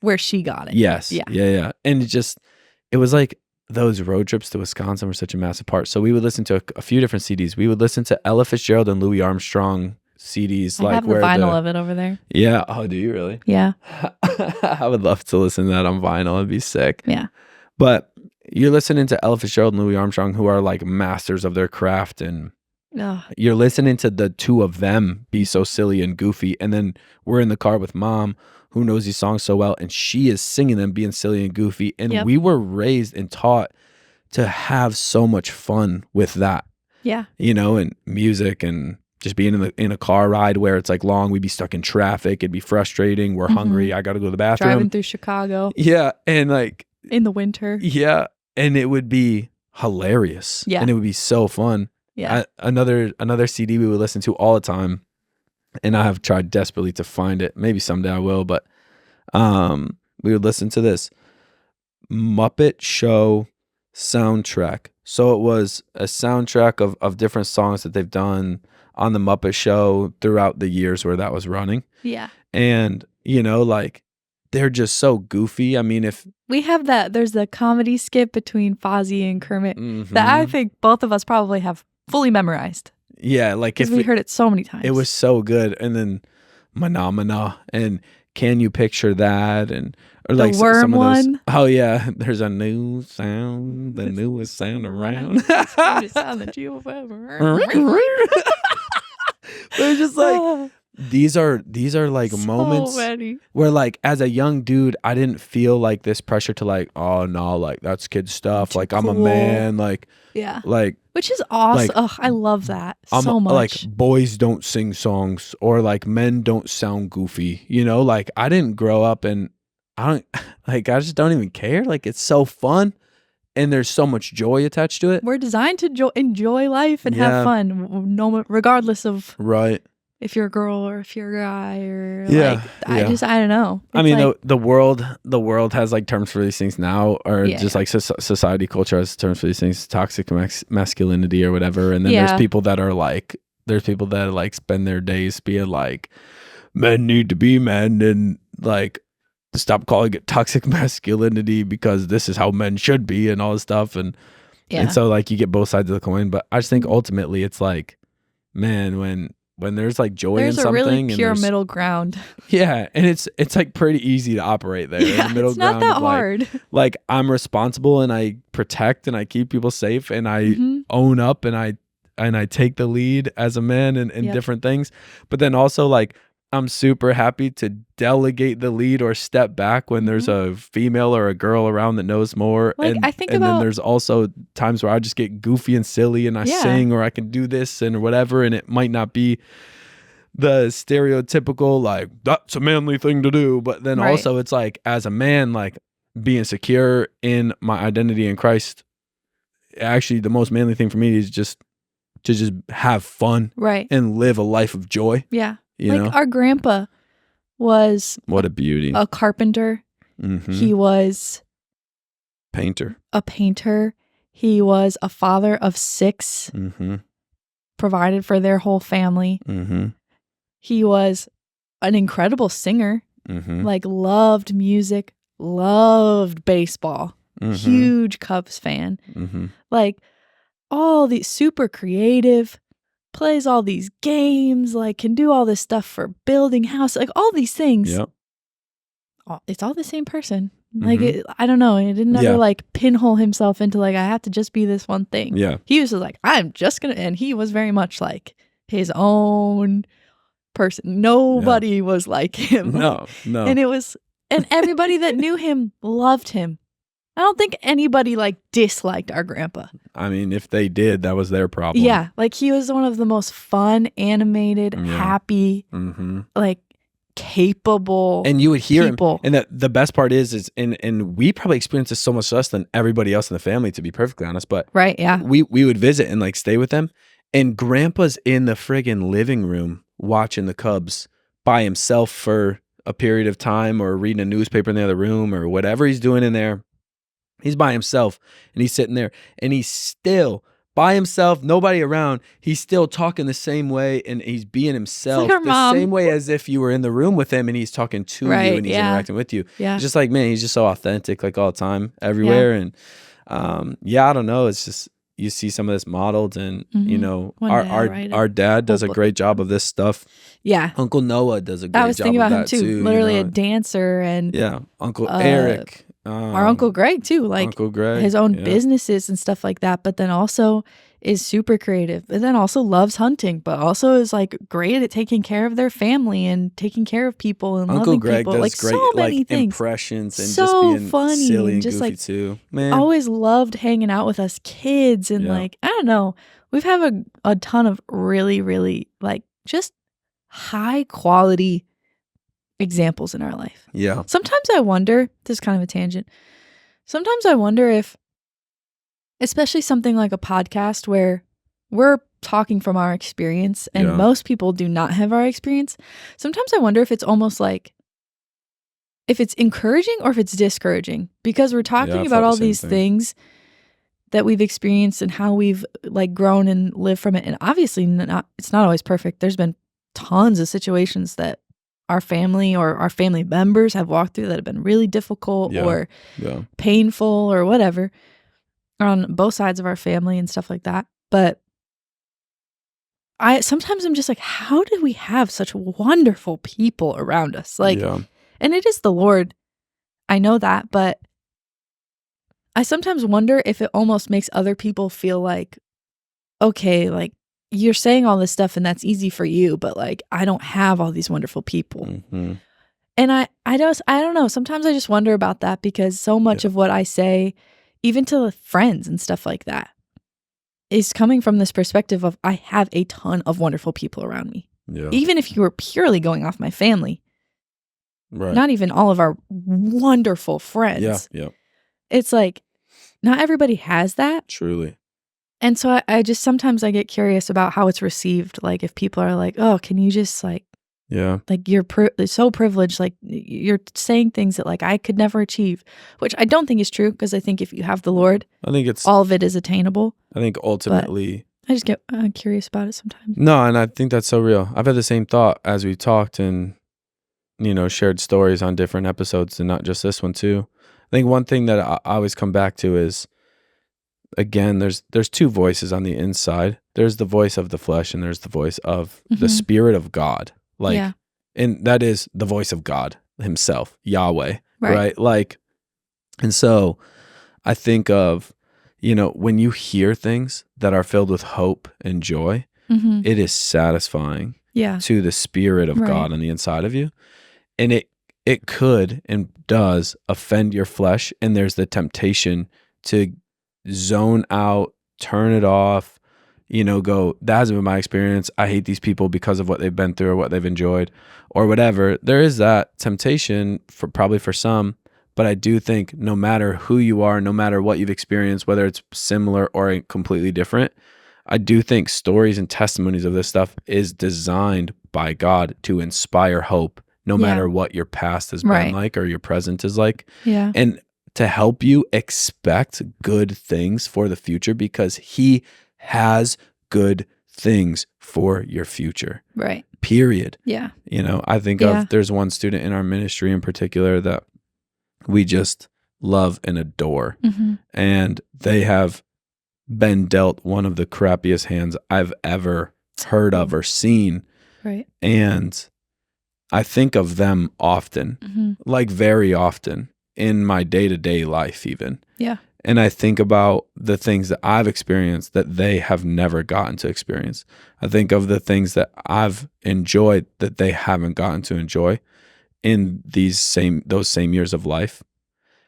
Speaker 2: where she got it.
Speaker 1: yes,
Speaker 2: Yeah.
Speaker 1: yeah. And it was like those road trips to Wisconsin were such a massive part. So we would listen to a few different CDs. We would listen to Ella Fitzgerald and Louis Armstrong CDs.
Speaker 2: I have the vinyl of it over there.
Speaker 1: Yeah. Oh, do you really?
Speaker 2: Yeah.
Speaker 1: I would love to listen to that on vinyl. It'd be sick.
Speaker 2: Yeah.
Speaker 1: But you're listening to Ella Fitzgerald and Louis Armstrong, who are like masters of their craft, and you're listening to the two of them be so silly and goofy. And then we're in the car with mom, who knows these songs so well, and she is singing them being silly and goofy. And we were raised and taught to have so much fun with that.
Speaker 2: Yeah.
Speaker 1: And music and just being in a car ride where it's like long, we'd be stuck in traffic. It'd be frustrating. We're hungry. I got to go to the bathroom.
Speaker 2: Driving through Chicago.
Speaker 1: Yeah. And like
Speaker 2: in the winter.
Speaker 1: Yeah. And it would be hilarious.
Speaker 2: Yeah.
Speaker 1: And it would be so fun.
Speaker 2: Yeah.
Speaker 1: Another CD we would listen to all the time, and I have tried desperately to find it. Maybe someday I will, but we would listen to this Muppet Show soundtrack. So it was a soundtrack of different songs that they've done on the Muppet Show throughout the years where that was running.
Speaker 2: Yeah.
Speaker 1: And, like they're just so goofy. I mean, if
Speaker 2: we have there's the comedy skit between Fozzie and Kermit that I think both of us probably have fully memorized.
Speaker 1: Yeah, like
Speaker 2: if we heard it so many times.
Speaker 1: It was so good. And then Phenomena and Can You Picture That? And or like
Speaker 2: the worm
Speaker 1: some of those,
Speaker 2: one.
Speaker 1: Oh yeah, there's a new sound, the newest sound around.
Speaker 2: The sound that you've ever.
Speaker 1: But it's just like these are like so moments where like as a young dude, I didn't feel like this pressure to like, oh no, like that's kid stuff. Like I'm a man, like like
Speaker 2: which is awesome. I love that so much.
Speaker 1: Like boys don't sing songs, or like men don't sound goofy. Like I didn't grow up and I just don't even care. Like it's so fun. And there's so much joy attached to it.
Speaker 2: We're designed to enjoy life and have fun, regardless of if you're a girl or if you're a guy or I don't know. It's
Speaker 1: I mean, like, the world has like terms for these things now, or just like society, culture has terms for these things, toxic masculinity or whatever. And then there's people that spend their days being like, men need to be men, and like stop calling it toxic masculinity because this is how men should be and all this stuff. And so like you get both sides of the coin. But I just think ultimately it's like, man, when there's like joy in something,
Speaker 2: there's a really pure middle ground.
Speaker 1: Yeah, and it's like pretty easy to operate there.
Speaker 2: Yeah,
Speaker 1: in the middle
Speaker 2: it's not that hard.
Speaker 1: Like I'm responsible and I protect and I keep people safe and I own up and I take the lead as a man in different things. But then also like I'm super happy to delegate the lead or step back when there's a female or a girl around that knows more.
Speaker 2: Like,
Speaker 1: and then there's also times where I just get goofy and silly and I sing, or I can do this and whatever, and it might not be the stereotypical like that's a manly thing to do, but then also it's like as a man, like being secure in my identity in Christ, actually the most manly thing for me is just to just have fun and live a life of joy.
Speaker 2: Yeah. Our grandpa was
Speaker 1: what a beauty.
Speaker 2: A carpenter. He was a painter. He was a father of 6, provided for their whole family. He was an incredible singer, like loved music, loved baseball, huge Cubs fan, like all these super creative, plays all these games, like can do all this stuff for building house, like all these things.
Speaker 1: Yep.
Speaker 2: It's all the same person. Like I don't know. He didn't ever like pinhole himself into like I have to just be this one thing.
Speaker 1: Yeah.
Speaker 2: He was just like I'm just gonna, and he was very much like his own person. Nobody was like him.
Speaker 1: No.
Speaker 2: And it was, and everybody that knew him loved him. I don't think anybody like disliked our grandpa.
Speaker 1: I mean, if they did, that was their problem.
Speaker 2: Yeah, like he was one of the most fun, animated, happy, like capable
Speaker 1: and you would hear
Speaker 2: people.
Speaker 1: him. And the best part is and we probably experienced this so much less than everybody else in the family, to be perfectly honest. But
Speaker 2: right, yeah,
Speaker 1: we would visit and like stay with them, and Grandpa's in the friggin' living room watching the Cubs by himself for a period of time, or reading a newspaper in the other room, or whatever he's doing in there. He's by himself, and he's sitting there, and he's still by himself, nobody around. He's still talking the same way, and he's being himself
Speaker 2: like
Speaker 1: the same way as if you were in the room with him, and he's talking to you, and he's interacting with you.
Speaker 2: Yeah.
Speaker 1: It's just like, man, he's just so authentic, like all the time, everywhere. And I don't know. It's just, you see some of this modeled, and you know, our dad does a great job of this stuff.
Speaker 2: Yeah,
Speaker 1: Uncle Noah does a great job.
Speaker 2: I was thinking about him too. Literally
Speaker 1: you know?
Speaker 2: A dancer, and
Speaker 1: Uncle Eric.
Speaker 2: Our Uncle Greg too, like
Speaker 1: Uncle Greg,
Speaker 2: his own businesses and stuff like that, but then also is super creative, but then also loves hunting, but also is like great at taking care of their family and taking care of people and
Speaker 1: Uncle
Speaker 2: loving
Speaker 1: Greg
Speaker 2: people.
Speaker 1: does
Speaker 2: Like
Speaker 1: great
Speaker 2: so many
Speaker 1: like
Speaker 2: things.
Speaker 1: Impressions, and
Speaker 2: so
Speaker 1: just being
Speaker 2: funny
Speaker 1: silly and
Speaker 2: just
Speaker 1: goofy
Speaker 2: like
Speaker 1: too. Man,
Speaker 2: always loved hanging out with us kids, and like I don't know, we've had a ton of really, really like just high quality examples in our life.
Speaker 1: Yeah.
Speaker 2: Sometimes I wonder, this is kind of a tangent. Sometimes I wonder if, especially something like a podcast where we're talking from our experience and most people do not have our experience, sometimes I wonder if it's almost like, if it's encouraging or if it's discouraging, because we're talking about all these things that we've experienced and how we've like grown and lived from it. And obviously it's not always perfect. There's been tons of situations that our family or our family members have walked through that have been really difficult or painful or whatever on both sides of our family and stuff like that. But sometimes I'm just like, how did we have such wonderful people around us? Like, and it is the Lord. I know that, but I sometimes wonder if it almost makes other people feel like, okay, like, you're saying all this stuff and that's easy for you, but like I don't have all these wonderful people. And I don't know. Sometimes I just wonder about that, because so much of what I say, even to friends and stuff like that, is coming from this perspective of I have a ton of wonderful people around me. Even if you were purely going off my family, not even all of our wonderful friends. It's like not everybody has that.
Speaker 1: Truly.
Speaker 2: And so I just sometimes I get curious about how it's received. Like if people are like, "Oh, can you just like, like you're so privileged, like you're saying things that like I could never achieve," which I don't think is true, because I think if you have the Lord,
Speaker 1: I think it's
Speaker 2: all of it is attainable.
Speaker 1: I think ultimately,
Speaker 2: but I just get curious about it sometimes.
Speaker 1: No, and I think that's so real. I've had the same thought as we talked and shared stories on different episodes, and not just this one too. I think one thing that I always come back to is, again, there's two voices on the inside. There's the voice of the flesh, and there's the voice of the Spirit of God. Like, and that is the voice of God himself, Yahweh, right? Like, and so I think of, when you hear things that are filled with hope and joy, it is satisfying to the Spirit of God on the inside of you. And it could and does offend your flesh, and there's the temptation to zone out, turn it off, go, that hasn't been my experience. I hate these people because of what they've been through or what they've enjoyed or whatever. There is that temptation probably for some, but I do think no matter who you are, no matter what you've experienced, whether it's similar or completely different, I do think stories and testimonies of this stuff is designed by God to inspire hope, no matter what your past has been like or your present is like. And to help you expect good things for the future, because he has good things for your future. Period. I think there's one student in our ministry in particular that we just love and adore. And they have been dealt one of the crappiest hands I've ever heard of or seen. And I think of them often, like very often in my day-to-day life even. And I think about the things that I've experienced that they have never gotten to experience. I think of the things that I've enjoyed that they haven't gotten to enjoy in those same years of life.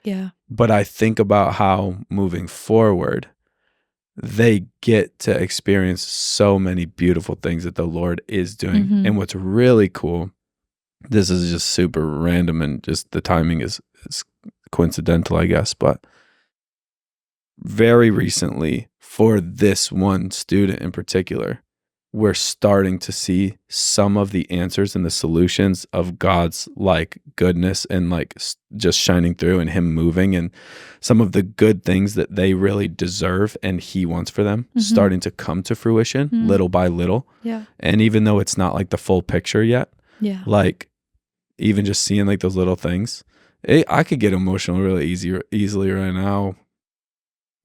Speaker 2: Yeah.
Speaker 1: But I think about how moving forward, they get to experience so many beautiful things that the Lord is doing.
Speaker 2: Mhm.
Speaker 1: And what's really cool, this is just super random and just the timing is coincidental, I guess, but very recently, for this one student in particular, we're starting to see some of the answers and the solutions of God's like goodness and like just shining through and him moving, and some of the good things that they really deserve and he wants for them starting to come to fruition little by little.
Speaker 2: Yeah.
Speaker 1: And even though it's not like the full picture yet,
Speaker 2: Yeah.
Speaker 1: like even just seeing like those little things, I could get emotional really easily right now,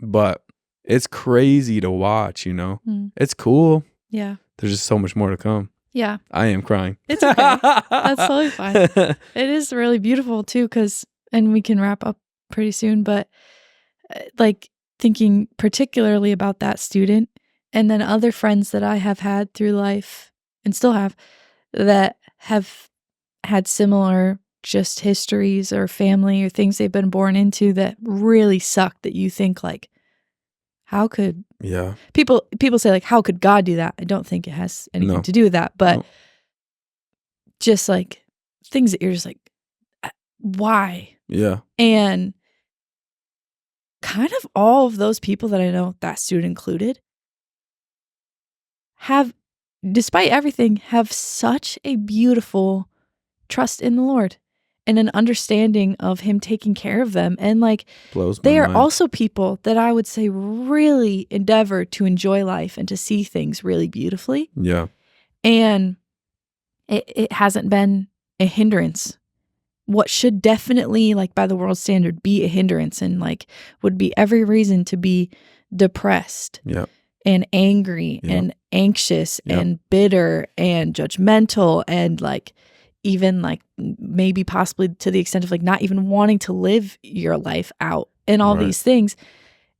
Speaker 1: but it's crazy to watch, you know. It's cool.
Speaker 2: Yeah.
Speaker 1: There's just so much more to come.
Speaker 2: Yeah.
Speaker 1: I am crying.
Speaker 2: It's okay. That's totally fine. It is really beautiful too, and we can wrap up pretty soon, but like thinking particularly about that student and then other friends that I have had through life and still have that have had similar just histories or family or things they've been born into that really suck, that you think like, how could people say like, how could God do that? I don't think it has anything to do with that, but just like things that you're just like, why?
Speaker 1: Yeah.
Speaker 2: And kind of all of those people that I know, that student included, have, despite everything, have such a beautiful trust in the Lord and an understanding of him taking care of them. And like, they are also people that I would say really endeavor to enjoy life and to see things really beautifully.
Speaker 1: Yeah.
Speaker 2: And it hasn't been a hindrance. What should definitely, like by the world standard, be a hindrance and like would be every reason to be depressed and angry and anxious and bitter and judgmental and like even like maybe possibly to the extent of like not even wanting to live your life out and all these things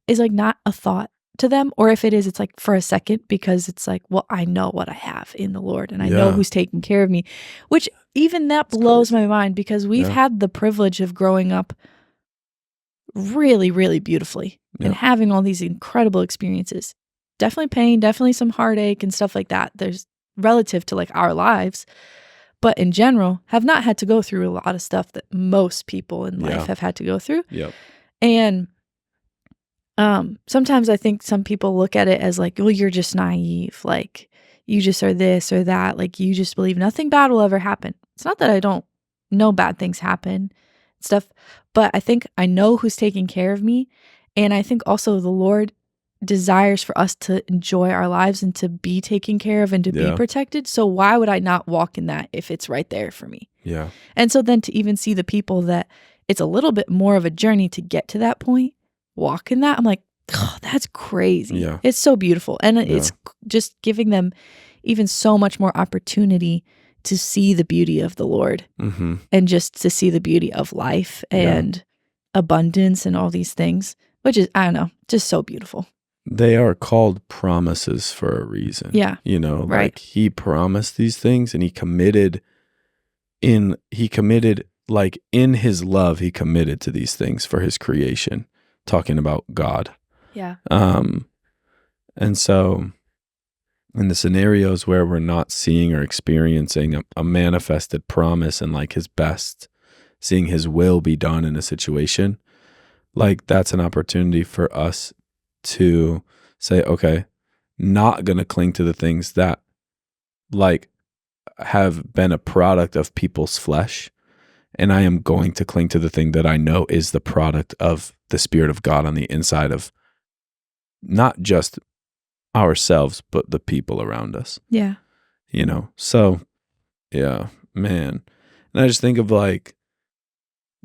Speaker 2: is like not a thought to them. Or if it is, it's like for a second, because it's like, well, I know what I have in the Lord and I know who's taking care of me, which even that blows my mind, because we've had the privilege of growing up really, really beautifully and having all these incredible experiences. Definitely pain, definitely some heartache and stuff like that. There's relative to like our lives, but in general have not had to go through a lot of stuff that most people in life have had to go through. And sometimes I think some people look at it as like, well, you're just naive. Like you just are this or that. Like you just believe nothing bad will ever happen. It's not that I don't know bad things happen stuff, but I think I know who's taking care of me. And I think also the Lord desires for us to enjoy our lives and to be taken care of and to be protected. So why would I not walk in that if it's right there for me?
Speaker 1: Yeah.
Speaker 2: And so then to even see the people that it's a little bit more of a journey to get to that point, walk in that, I'm like, oh, that's crazy.
Speaker 1: Yeah.
Speaker 2: It's so beautiful. And it's just giving them even so much more opportunity to see the beauty of the Lord and just to see the beauty of life and abundance and all these things, which is, I don't know, just so beautiful.
Speaker 1: They are called promises for a reason.
Speaker 2: Yeah.
Speaker 1: You know, like he promised these things and he committed like in his love, he committed to these things for his creation, talking about God.
Speaker 2: Yeah.
Speaker 1: And so in the scenarios where we're not seeing or experiencing a manifested promise and like his best, seeing his will be done in a situation, like that's an opportunity for us to say, okay, not going to cling to the things that like have been a product of people's flesh. And I am going to cling to the thing that I know is the product of the Spirit of God on the inside of not just ourselves, but the people around us.
Speaker 2: Yeah.
Speaker 1: You know? So, yeah, man. And I just think of like,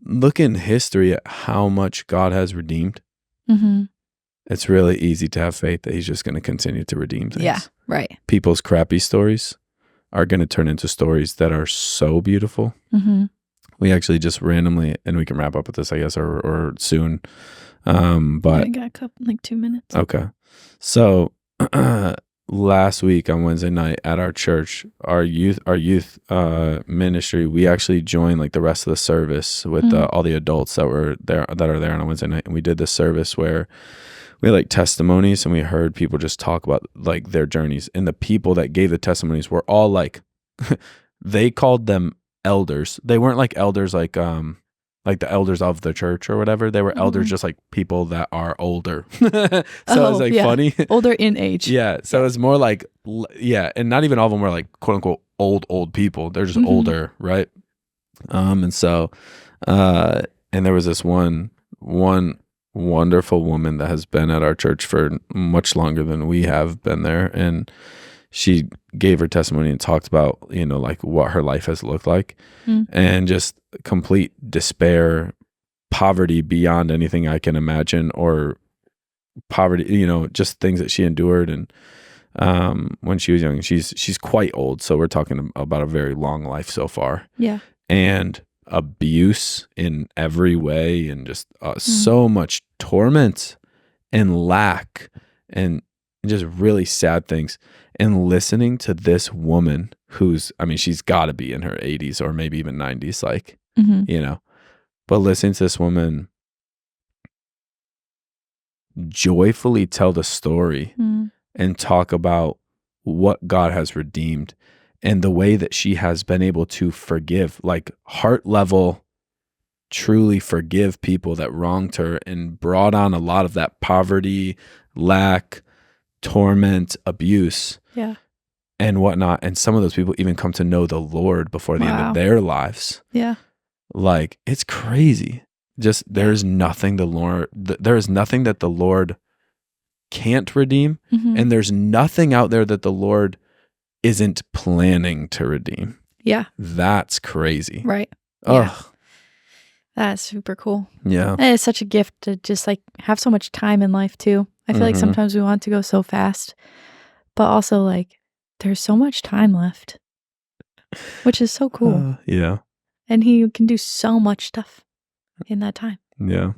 Speaker 1: look in history at how much God has redeemed. It's really easy to have faith that he's just going to continue to redeem things.
Speaker 2: Yeah, right.
Speaker 1: People's crappy stories are going to turn into stories that are so beautiful. We actually just randomly, and we can wrap up with this, I guess, or soon. But
Speaker 2: I got a couple, like 2 minutes.
Speaker 1: Okay. So last week on Wednesday night at our church, our youth ministry, we actually joined like the rest of the service with all the adults that are there on a Wednesday night, and we did this service where we had like testimonies, and we heard people just talk about like their journeys, and the people that gave the testimonies were all like they called them elders. They weren't like elders like the elders of the church or whatever. They were elders, just like people that are older. So it was like funny.
Speaker 2: Older in age.
Speaker 1: Yeah. So it's more like, and not even all of them were like quote unquote old people. They're just older, right? And so, and there was this one wonderful woman that has been at our church for much longer than we have been there, and she gave her testimony and talked about, like what her life has looked like, and just complete despair, poverty beyond anything I can imagine, or poverty, just things that she endured. And when she was young, she's quite old, so we're talking about a very long life so far.
Speaker 2: Yeah.
Speaker 1: And abuse in every way, and just so much torment and lack, and just really sad things. And listening to this woman who's, she's got to be in her 80s or maybe even 90s, like, but listening to this woman joyfully tell the story and talk about what God has redeemed and the way that she has been able to forgive, like heart level, truly forgive people that wronged her and brought on a lot of that poverty, lack, torment, abuse, and whatnot. And some of those people even come to know the Lord before the end of their lives.
Speaker 2: Yeah.
Speaker 1: Like, it's crazy. Just there's nothing there is nothing that the Lord can't redeem, and there's nothing out there that the Lord isn't planning to redeem.
Speaker 2: Yeah.
Speaker 1: That's crazy.
Speaker 2: Right.
Speaker 1: Ugh.
Speaker 2: Yeah. That's super cool.
Speaker 1: Yeah.
Speaker 2: And it's such a gift to just like have so much time in life too. I feel like sometimes we want to go so fast, but also like there's so much time left, which is so cool.
Speaker 1: Yeah.
Speaker 2: And he can do so much stuff in that time.
Speaker 1: Yeah.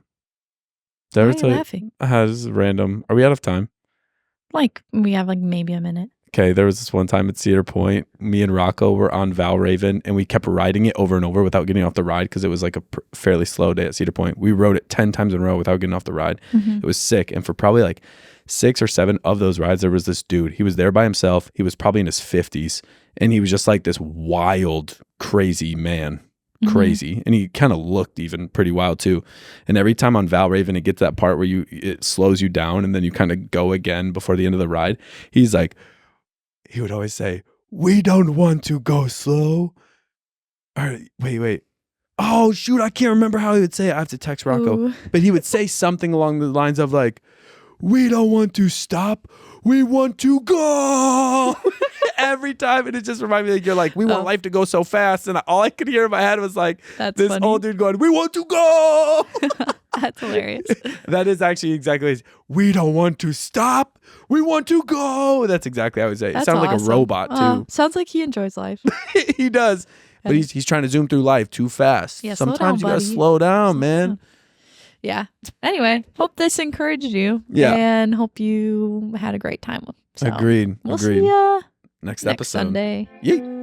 Speaker 2: Why are you laughing?
Speaker 1: Has random. Are we out of time?
Speaker 2: Like we have like maybe a minute.
Speaker 1: Okay, there was this one time at Cedar Point, me and Rocco were on Valraven, and we kept riding it over and over without getting off the ride because it was like a fairly slow day at Cedar Point. We rode it 10 times in a row without getting off the ride. It was sick. And for probably like 6 or 7 of those rides, there was this dude. He was there by himself. He was probably in his 50s, and he was just like this wild, crazy man. Crazy. And he kind of looked even pretty wild too. And every time on Valraven, it gets that part where it slows you down, and then you kind of go again before the end of the ride. He's like, he would always say, "We don't want to go slow." All right, wait. Oh, shoot, I can't remember how he would say it. I have to text Rocco.
Speaker 2: Ooh.
Speaker 1: But he would say something along the lines of like, "We don't want to stop. We want to go." Every time. And it just reminded me like, you're like, we want life to go so fast. And all I could hear in my head was like, this funny. Old dude going, "We want to go."
Speaker 2: That's hilarious.
Speaker 1: That is actually exactly it. "We don't want to stop. We want to go." That's exactly how I would say it. It sounded like a robot too.
Speaker 2: Sounds like he enjoys life.
Speaker 1: He does. But he's trying to zoom through life too fast.
Speaker 2: Yeah,
Speaker 1: sometimes you gotta slow down, man.
Speaker 2: Yeah. Anyway, hope this encouraged you.
Speaker 1: Yeah.
Speaker 2: And hope you had a great time. So
Speaker 1: Agreed.
Speaker 2: We'll see ya
Speaker 1: Next
Speaker 2: next
Speaker 1: episode.
Speaker 2: Sunday.
Speaker 1: Yeet.